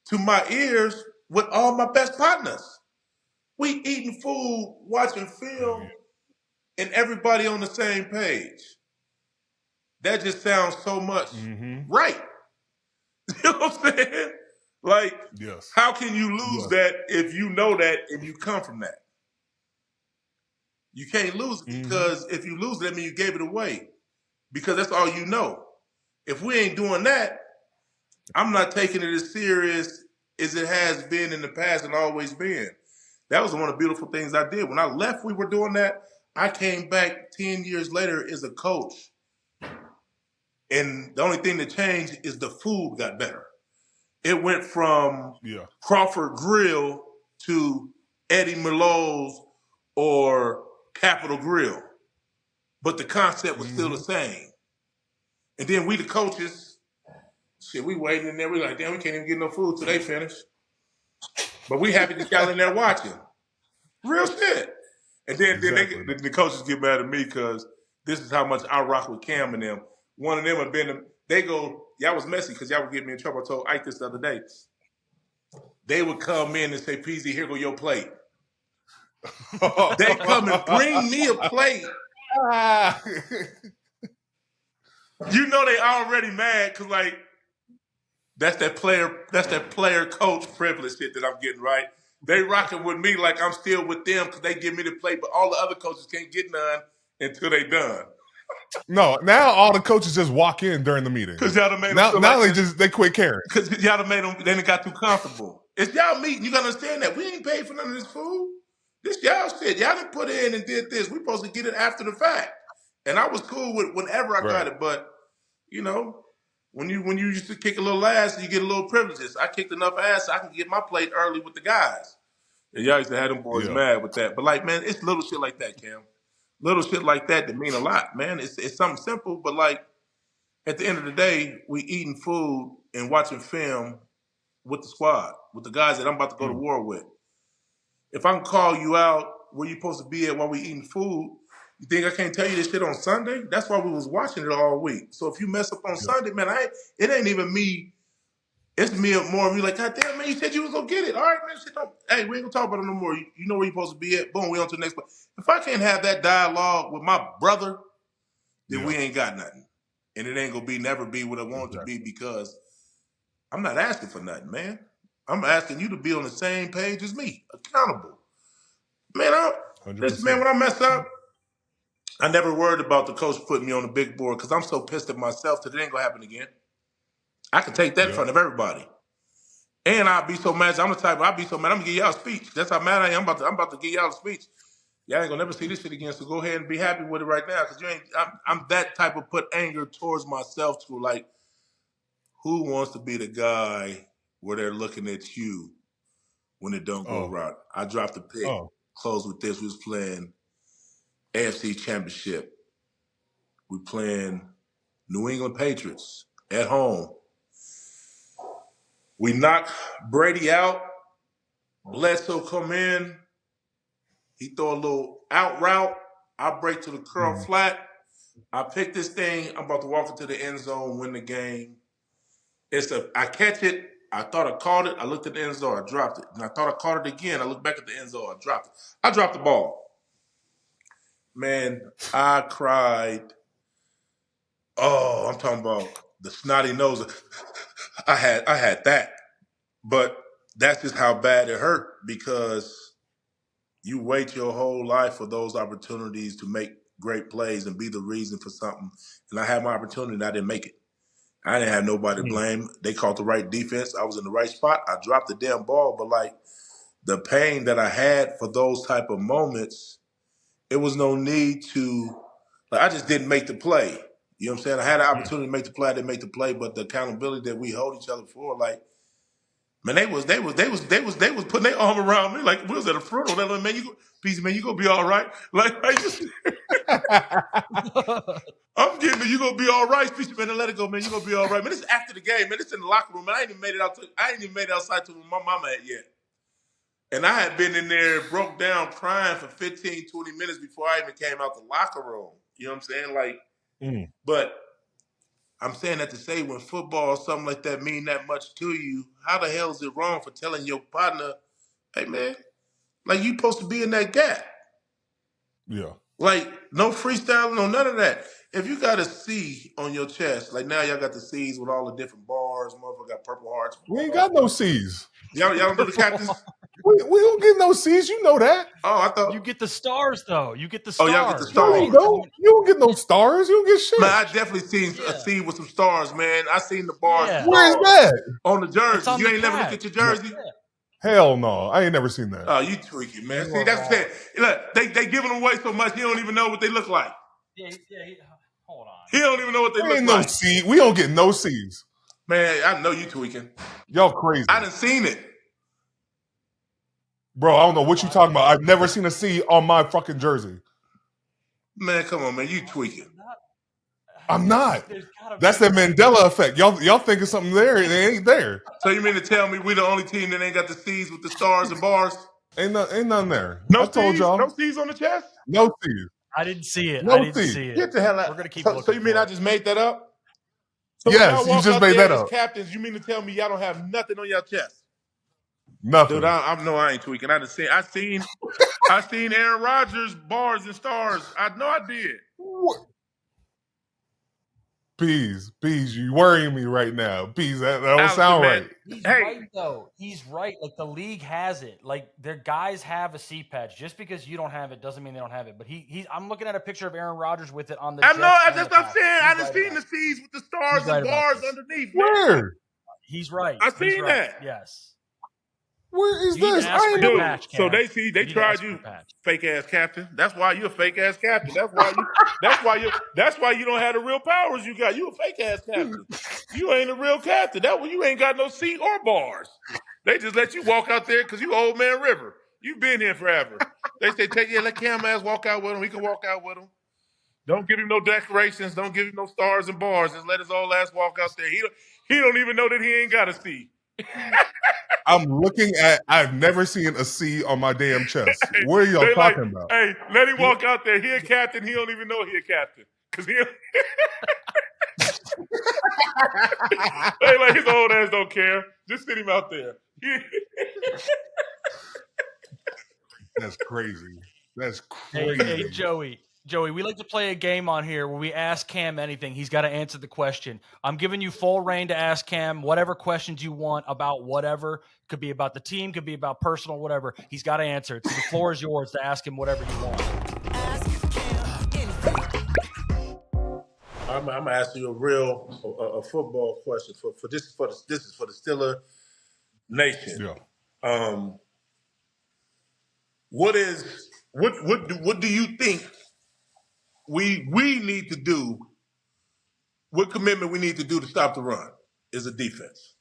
[SPEAKER 1] to my ears with all my best partners. We eating food, watching film, and everybody on the same page. That just sounds so much right. You know what I'm saying? Like,
[SPEAKER 2] yes.
[SPEAKER 1] How can you lose that if you know that and you come from that? You can't lose it because if you lose it, that means you gave it away. Because that's all you know. If we ain't doing that, I'm not taking it as serious as it has been in the past and always been. That was one of the beautiful things I did. When I left, we were doing that. I came back 10 years later as a coach. And the only thing that changed is the food got better. It went from Crawford Grill to Eddie Merlot's or Capitol Grill. But the concept was still the same. And then we, the coaches, we waiting in there. We like, damn, we can't even get no food till they finish. But we happy that y'all in there watching. Real shit. And then the coaches get mad at me because this is how much I rock with Cam and them. One of them had been, they go, y'all was messy because y'all would get me in trouble. I told Ike this the other day. They would come in and say, PZ, here go your plate. They come and bring me a plate. You know they already mad because, like, that's that player coach privilege shit that I'm getting, right? They rocking with me like I'm still with them because they give me the plate, but all the other coaches can't get none until they done.
[SPEAKER 2] No, now all the coaches just walk in during the meeting.
[SPEAKER 1] Because y'all done made them
[SPEAKER 2] now they quit caring.
[SPEAKER 1] Because y'all done made them, they done got too comfortable. It's y'all meeting. You gotta understand that. We ain't paid for none of this food. This y'all shit. Y'all done put in and did this. We supposed to get it after the fact. And I was cool with whenever I got it, but, you know, when you used to kick a little ass, you get a little privileges. I kicked enough ass so I can get my plate early with the guys. And y'all used to have them boys mad with that. But, like, man, it's little shit like that, Cam. Little shit like that mean a lot, man. It's something simple, but, like, at the end of the day, we eating food and watching film with the squad, with the guys that I'm about to go to war with. If I can call you out where you're supposed to be at while we eating food, you think I can't tell you this shit on Sunday? That's why we was watching it all week. So if you mess up on Sunday, man, it ain't even me. It's me more of me like, God damn, man, you said you was going to get it. All right, man, shit, hey, we ain't going to talk about it no more. You know where you're supposed to be at. Boom, we on to the next play. If I can't have that dialogue with my brother, then we ain't got nothing. And it ain't going to never be what I want it to be because I'm not asking for nothing, man. I'm asking you to be on the same page as me, accountable. Man, listen, man, when I mess up, I never worried about the coach putting me on the big board because I'm so pissed at myself that it ain't going to happen again. I can take that in front of everybody. And I'll be so mad. I'm the type, I'll be so mad, I'm going to give y'all a speech. That's how mad I am. I'm about to give y'all a speech. Y'all ain't going to never see this shit again, so go ahead and be happy with it right now because I'm that type of put anger towards myself to, like, who wants to be the guy where they're looking at you when it don't go right? I dropped the pick. Close with this. We was playing AFC Championship. We playing New England Patriots at home. We knock Brady out. Bledsoe come in. He throw a little out route. I break to the curl flat. I pick this thing. I'm about to walk into the end zone, win the game. I catch it. I thought I caught it. I looked at the end zone. I dropped it. And I thought I caught it again. I looked back at the end zone. I dropped it. I dropped the ball. Man, I cried. Oh, I'm talking about the snotty nose. I had that. But that's just how bad it hurt because you wait your whole life for those opportunities to make great plays and be the reason for something. And I had my opportunity and I didn't make it. I didn't have nobody to blame. They called the right defense. I was in the right spot. I dropped the damn ball. But, like, the pain that I had for those type of moments, it was no need to – like, I just didn't make the play. You know what I'm saying? I had an opportunity to make the play. I didn't make the play. But the accountability that we hold each other for, like, man, they was putting their arm around me like we was at a funeral. They're like, man, you gonna be all right. Like I'm getting it, you gonna be all right, Peachy, man, and let it go, man. You gonna be all right, man. This is after the game, man. This in the locker room, man. I ain't even made it outside to where my mama at yet. And I had been in there, broke down, crying for 15, 20 minutes before I even came out the locker room. You know what I'm saying? Like, but I'm saying that to say when football or something like that mean that much to you, how the hell is it wrong for telling your partner, hey man, like you supposed to be in that gap?
[SPEAKER 2] Yeah.
[SPEAKER 1] Like no freestyling, no none of that. If you got a C on your chest, like now y'all got the C's with all the different bars, motherfucker got purple hearts.
[SPEAKER 2] We ain't got no C's.
[SPEAKER 1] Y'all don't do the captains?
[SPEAKER 2] We don't get no C's. You know that.
[SPEAKER 1] Oh, I thought
[SPEAKER 3] You get the stars though. You get the stars.
[SPEAKER 1] Oh, y'all get the
[SPEAKER 2] No,
[SPEAKER 1] stars.
[SPEAKER 2] you don't. You don't get no stars. You don't get shit.
[SPEAKER 1] Man, I definitely seen a C with some stars, man. I seen the bars.
[SPEAKER 3] Yeah.
[SPEAKER 2] Where's that?
[SPEAKER 1] On the jersey.
[SPEAKER 3] It's on
[SPEAKER 1] You
[SPEAKER 3] the
[SPEAKER 1] ain't never looked
[SPEAKER 3] patch.
[SPEAKER 1] at your jersey?
[SPEAKER 3] Yeah.
[SPEAKER 2] Hell no. I ain't never seen that.
[SPEAKER 1] Oh, you tweaking, man.
[SPEAKER 3] You
[SPEAKER 1] See,
[SPEAKER 3] are
[SPEAKER 1] that's
[SPEAKER 3] wrong.
[SPEAKER 1] what I'm saying. Look, they giving them away so much, he don't even know what they look like.
[SPEAKER 3] Yeah, hold on.
[SPEAKER 1] He don't even know what they
[SPEAKER 2] There
[SPEAKER 1] look
[SPEAKER 2] ain't no
[SPEAKER 1] like.
[SPEAKER 2] C. We don't get no C's.
[SPEAKER 1] Man, I know you tweaking.
[SPEAKER 2] Y'all crazy.
[SPEAKER 1] I done seen it.
[SPEAKER 2] Bro, I don't know what you talking about. I've never seen a C on my fucking jersey.
[SPEAKER 1] Man, come on, man. You tweaking.
[SPEAKER 2] I'm not. That's the Mandela effect. Y'all thinking something there and it ain't there.
[SPEAKER 1] So you mean to tell me we the only team that ain't got the C's with the stars and bars?
[SPEAKER 2] Ain't nothing there.
[SPEAKER 1] No
[SPEAKER 2] I told
[SPEAKER 1] C's?
[SPEAKER 2] y'all.
[SPEAKER 1] No C's on the chest?
[SPEAKER 2] No C's.
[SPEAKER 3] I didn't see it.
[SPEAKER 2] No
[SPEAKER 3] I didn't
[SPEAKER 2] C.
[SPEAKER 3] see it.
[SPEAKER 1] Get the hell out.
[SPEAKER 3] We're gonna keep
[SPEAKER 1] So
[SPEAKER 3] looking
[SPEAKER 1] you mean
[SPEAKER 3] for
[SPEAKER 1] I
[SPEAKER 3] it.
[SPEAKER 1] just made that up? So
[SPEAKER 2] Yes,
[SPEAKER 1] when y'all
[SPEAKER 2] you
[SPEAKER 1] walk
[SPEAKER 2] just
[SPEAKER 1] out
[SPEAKER 2] made
[SPEAKER 1] there
[SPEAKER 2] that
[SPEAKER 1] as
[SPEAKER 2] up.
[SPEAKER 1] captains, you mean to tell me y'all don't have nothing on your chest?
[SPEAKER 2] Nothing.
[SPEAKER 1] Dude, I ain't tweaking. I seen Aaron Rodgers bars and stars. I know I did.
[SPEAKER 2] What? Peas, you worrying me right now. Peas, that don't
[SPEAKER 1] Allison,
[SPEAKER 2] sound
[SPEAKER 1] man.
[SPEAKER 2] right.
[SPEAKER 3] He's
[SPEAKER 1] Hey.
[SPEAKER 3] right though. He's right. Like the league has it. Like their guys have a C patch. Just because you don't have it doesn't mean they don't have it. But I'm looking at a picture of Aaron Rodgers with it on the.
[SPEAKER 1] I
[SPEAKER 3] Jets
[SPEAKER 1] know.
[SPEAKER 3] and
[SPEAKER 1] That's
[SPEAKER 3] the
[SPEAKER 1] what I'm
[SPEAKER 3] Packers.
[SPEAKER 1] saying. I
[SPEAKER 3] He's
[SPEAKER 1] done
[SPEAKER 3] right
[SPEAKER 1] seen
[SPEAKER 3] about
[SPEAKER 1] the
[SPEAKER 3] it.
[SPEAKER 1] C's with the stars
[SPEAKER 3] He's right
[SPEAKER 1] and
[SPEAKER 3] about
[SPEAKER 1] bars
[SPEAKER 3] this.
[SPEAKER 1] underneath, man.
[SPEAKER 2] Where?
[SPEAKER 3] He's right.
[SPEAKER 1] I
[SPEAKER 3] He's
[SPEAKER 1] seen
[SPEAKER 3] right.
[SPEAKER 1] that.
[SPEAKER 3] Yes.
[SPEAKER 2] Where is
[SPEAKER 3] You need
[SPEAKER 2] this?
[SPEAKER 3] to ask
[SPEAKER 2] I
[SPEAKER 3] for
[SPEAKER 2] ain't
[SPEAKER 3] your
[SPEAKER 2] never.
[SPEAKER 1] Dude,
[SPEAKER 3] patch,
[SPEAKER 1] so
[SPEAKER 3] Cam.
[SPEAKER 1] they
[SPEAKER 3] You need to
[SPEAKER 1] tried
[SPEAKER 3] ask for
[SPEAKER 1] you,
[SPEAKER 3] your patch.
[SPEAKER 1] fake ass captain. That's why you a fake ass captain. That's why you don't have the real powers you got. You a fake ass captain. You ain't a real captain. That way you ain't got no seat or bars. They just let you walk out there because you old man River. You've been here forever. They say, let Cam ass walk out with him. He can walk out with him. Don't give him no decorations. Don't give him no stars and bars. Just let his old ass walk out there. He don't even know that he ain't got a seat.
[SPEAKER 2] I'm looking at. I've never seen a C on my damn chest. What are y'all talking about?
[SPEAKER 1] Hey, let him walk out there. He a captain. He don't even know he a captain. Cause they like his old ass don't care. Just sit him out there.
[SPEAKER 2] That's crazy. That's
[SPEAKER 3] Hey,
[SPEAKER 2] crazy.
[SPEAKER 3] Joey, we like to play a game on here where we ask Cam anything. He's got to answer the question. I'm giving you full reign to ask Cam whatever questions you want about whatever. Could be about the team, could be about personal, whatever. He's got to answer it. So the floor is yours to ask him whatever you want.
[SPEAKER 1] I'm gonna ask you a real football question this is for the Steeler Nation.
[SPEAKER 2] Yeah.
[SPEAKER 1] What do you think we need to do? What commitment we need to do to stop the run is a defense.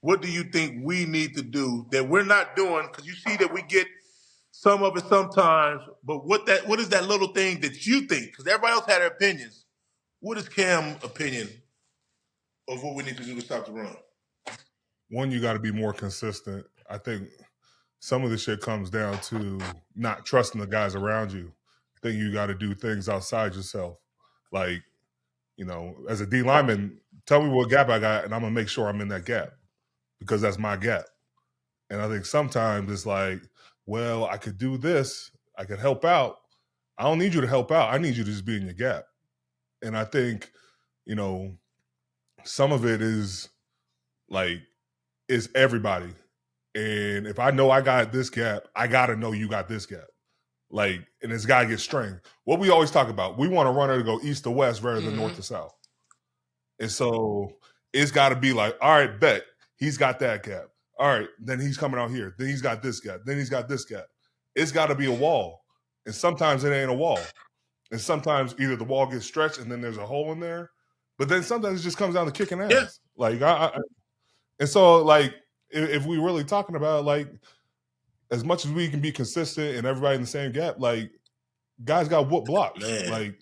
[SPEAKER 1] What do you think we need to do that we're not doing? Because you see that we get some of it sometimes, but what is that little thing that you think? Because everybody else had their opinions. What is Cam's opinion of what we need to do to stop the run?
[SPEAKER 2] One, you got to be more consistent. I think some of the shit comes down to not trusting the guys around you. I think you got to do things outside yourself. Like, as a D lineman, tell me what gap I got, and I'm going to make sure I'm in that gap because that's my gap. And I think sometimes it's like, well, I could do this. I could help out. I don't need you to help out. I need you to just be in your gap. And I think, some of it is like, it's everybody. And if I know I got this gap, I got to know you got this gap. Like, and it's got to get strength. What we always talk about, we want a runner to go east to west rather than north to south. And so it's got to be like, all right, bet. He's got that gap. All right, then he's coming out here. Then he's got this gap. Then he's got this gap. It's got to be a wall. And sometimes it ain't a wall. And sometimes either the wall gets stretched and then there's a hole in there. But then sometimes it just comes down to kicking ass.
[SPEAKER 1] Yeah.
[SPEAKER 2] Like, and so, like, if we really talking about, like, as much as we can be consistent and everybody in the same gap, like, guys got whoop blocks.
[SPEAKER 1] Man.
[SPEAKER 2] Like,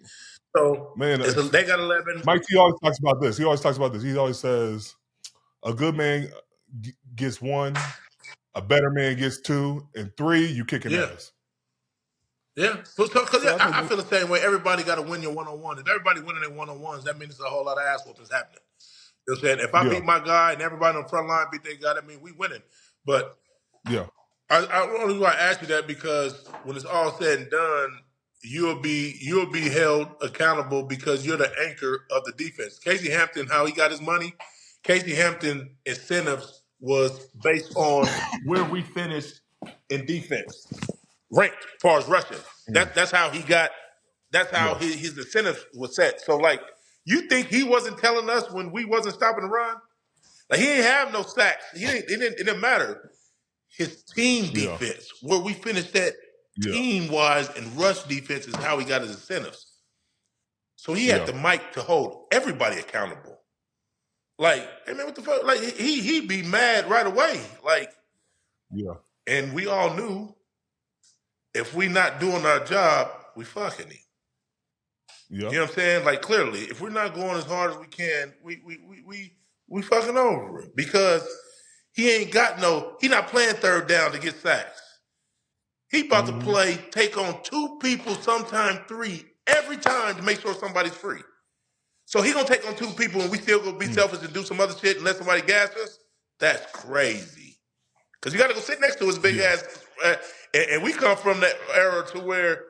[SPEAKER 1] so
[SPEAKER 2] man,
[SPEAKER 1] they got 11.
[SPEAKER 2] Mike T always talks about this. He always says, a good man gets one, a better man gets 2, and 3, you kicking
[SPEAKER 1] Yeah.
[SPEAKER 2] ass.
[SPEAKER 1] Yeah, because I
[SPEAKER 2] think
[SPEAKER 1] feel the same way. Everybody got to win your one-on-one. If everybody winning their one-on-ones, that means there's a whole lot of ass whoopings happening. You know what I'm saying? If I
[SPEAKER 2] Yeah.
[SPEAKER 1] beat my guy and everybody on the front line beat their guy, that means we winning. But
[SPEAKER 2] Yeah.
[SPEAKER 1] I only want to ask you that because when it's all said and done, you'll be held accountable because you're the anchor of the defense. Casey Hampton, how he got his money, Casey Hampton incentives was based on where we finished in defense, ranked as far as rushing. That's how he got. That's how his incentives was set. So like, you think he wasn't telling us when we wasn't stopping the run? Like he didn't have no sacks. It didn't matter. His team defense, where we finished that team-wise and rush defense is how he got his incentives. So he had the mic to hold everybody accountable. Like, hey man, what the fuck? Like he'd be mad right away. Like, and we all knew if we not doing our job, we fucking him. You know what I'm saying? Like clearly, if we're not going as hard as we can, we fucking over it because he ain't got he not playing third down to get sacks. He about to take on 2 people, sometime 3, every time to make sure somebody's free. So he gonna take on 2 people and we still gonna be selfish and do some other shit and let somebody gas us? That's crazy. Because you gotta go sit next to his big ass. And we come from that era to where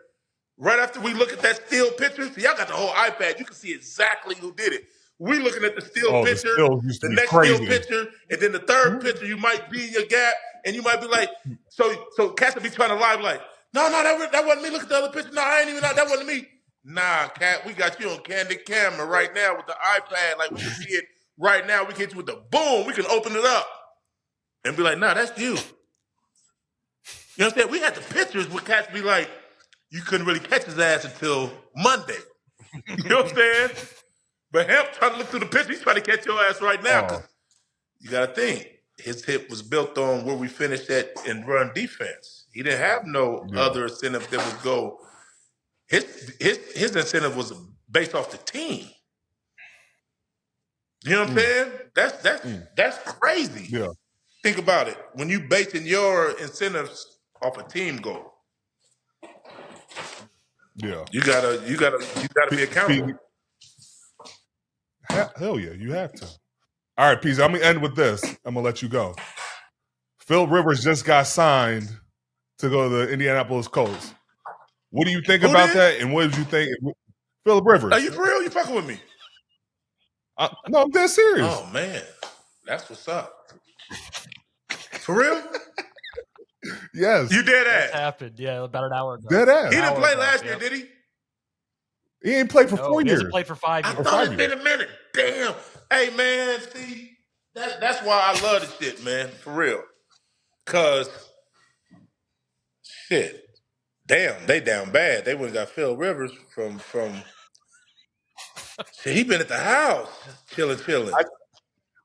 [SPEAKER 1] right after we look at that still picture, so y'all got the whole iPad, you can see exactly who did it. We looking at the still picture, the next still picture, and then the third picture, you might be in your gap, and you might be like, so Cats will be trying to lie, like, no, that wasn't me. Look at the other picture. No, I ain't even know. That wasn't me. Nah, Cat, we got you on candid camera right now with the iPad. Like, we can see it right now. We can hit you with the boom. We can open it up and be like, nah, that's you. You know what I'm saying? We had the pictures where Cats be like, you couldn't really catch his ass until Monday. You know what I'm saying? But Hemp trying to look through the picture, he's trying to catch your ass right now because you got to think. His hip was built on where we finished at in run defense. He didn't have no other incentive that would go. His incentive was based off the team. You know what I'm saying? That's crazy.
[SPEAKER 2] Yeah.
[SPEAKER 1] Think about it. When you basing your incentives off a team goal.
[SPEAKER 2] Yeah.
[SPEAKER 1] You gotta be accountable.
[SPEAKER 2] Hell yeah, you have to. All right, Peasy, I'm gonna end with this. I'm gonna let you go. Phil Rivers just got signed to go to the Indianapolis Colts. What do you think about that? And what did you think? Phillip Rivers.
[SPEAKER 1] Are you for real? You fucking with me?
[SPEAKER 2] No, I'm dead serious.
[SPEAKER 1] Oh man, that's what's up. For real?
[SPEAKER 2] Yes.
[SPEAKER 1] You dead ass?
[SPEAKER 3] That happened, yeah, about an hour ago.
[SPEAKER 2] Dead ass.
[SPEAKER 1] He didn't play last year, did he?
[SPEAKER 2] He ain't played for 4 years.
[SPEAKER 3] He hasn't played for 5 years.
[SPEAKER 1] I thought it's been a minute. Damn. Hey man, see, that's why I love this shit, man. For real. Cause shit. Damn, they down bad. They would've got Phil Rivers from shit, he been at the house chilling.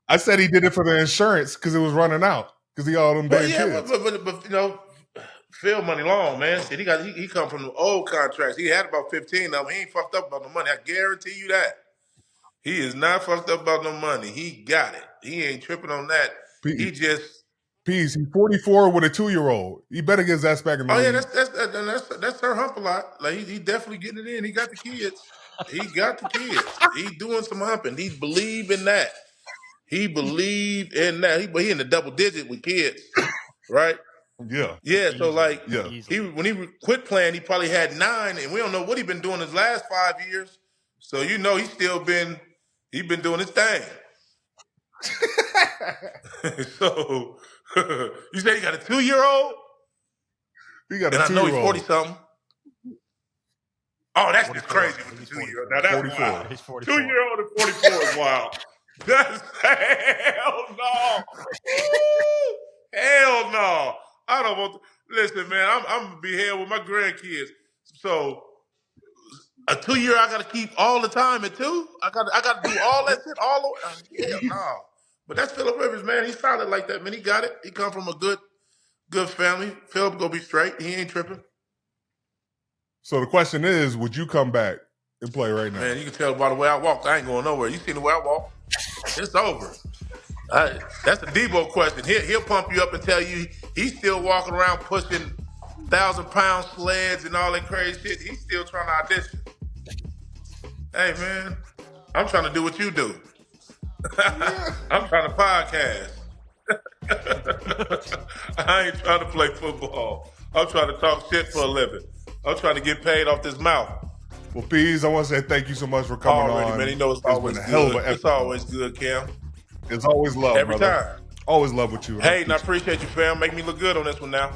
[SPEAKER 2] I said he did it for the insurance because it was running out. Because he all them damn kids.
[SPEAKER 1] But you know, Phil money long, man. Shit, he come from the old contracts. He had about 15 of them. He ain't fucked up about no money. I guarantee you that. He is not fucked up about no money. He got it. He ain't tripping on that. He just
[SPEAKER 2] He's 44 with a 2-year-old. He better get his ass back in the league.
[SPEAKER 1] That's her hump a lot. Like he definitely getting it in. He got the kids. He doing some humping. He believe in that. He believe in that. He in the double digit with kids, right?
[SPEAKER 2] Yeah.
[SPEAKER 1] Yeah. So like,
[SPEAKER 2] yeah.
[SPEAKER 1] When he quit playing, he probably had 9, and we don't know what he been doing his last 5 years. So you know he been doing his thing. So you say he got a 2-year-old?
[SPEAKER 2] He got a 2-year-old.
[SPEAKER 1] And I know he's 40-something. Oh, that's just crazy with the 2-year-old. Now that's
[SPEAKER 2] 44.
[SPEAKER 1] wild.
[SPEAKER 3] He's 44.
[SPEAKER 1] 2-year-old and 44 is wild. That's hell no. Hell no. I don't want to listen, man. I'm gonna be here with my grandkids. So a 2-year I gotta keep all the time at 2? I gotta do all that shit all the hell no. But that's Phillip Rivers, man. He's solid like that, man. He got it. He come from a good family. Phillip gonna be straight. He ain't tripping.
[SPEAKER 2] So the question is, would you come back and play right now?
[SPEAKER 1] Man, you can tell by the way I walk. I ain't going nowhere. You seen the way I walk? It's over. That's a Debo question. He'll pump you up and tell you He's still walking around pushing 1,000-pound sleds and all that crazy shit. He's still trying to audition. Hey man, I'm trying to do what you do. I'm trying to podcast. I ain't trying to play football. I'm trying to talk shit for a living. I'm trying to get paid off this mouth.
[SPEAKER 2] Well, Pease, I want to say thank you so much for coming on.
[SPEAKER 1] Man. You know it's always
[SPEAKER 2] been a hell of
[SPEAKER 1] good.
[SPEAKER 2] an
[SPEAKER 1] It's always good, Cam.
[SPEAKER 2] It's always love,
[SPEAKER 1] Every
[SPEAKER 2] brother.
[SPEAKER 1] time.
[SPEAKER 2] Always love with you.
[SPEAKER 1] Hey, and I appreciate you, fam. Make me look good on this one now.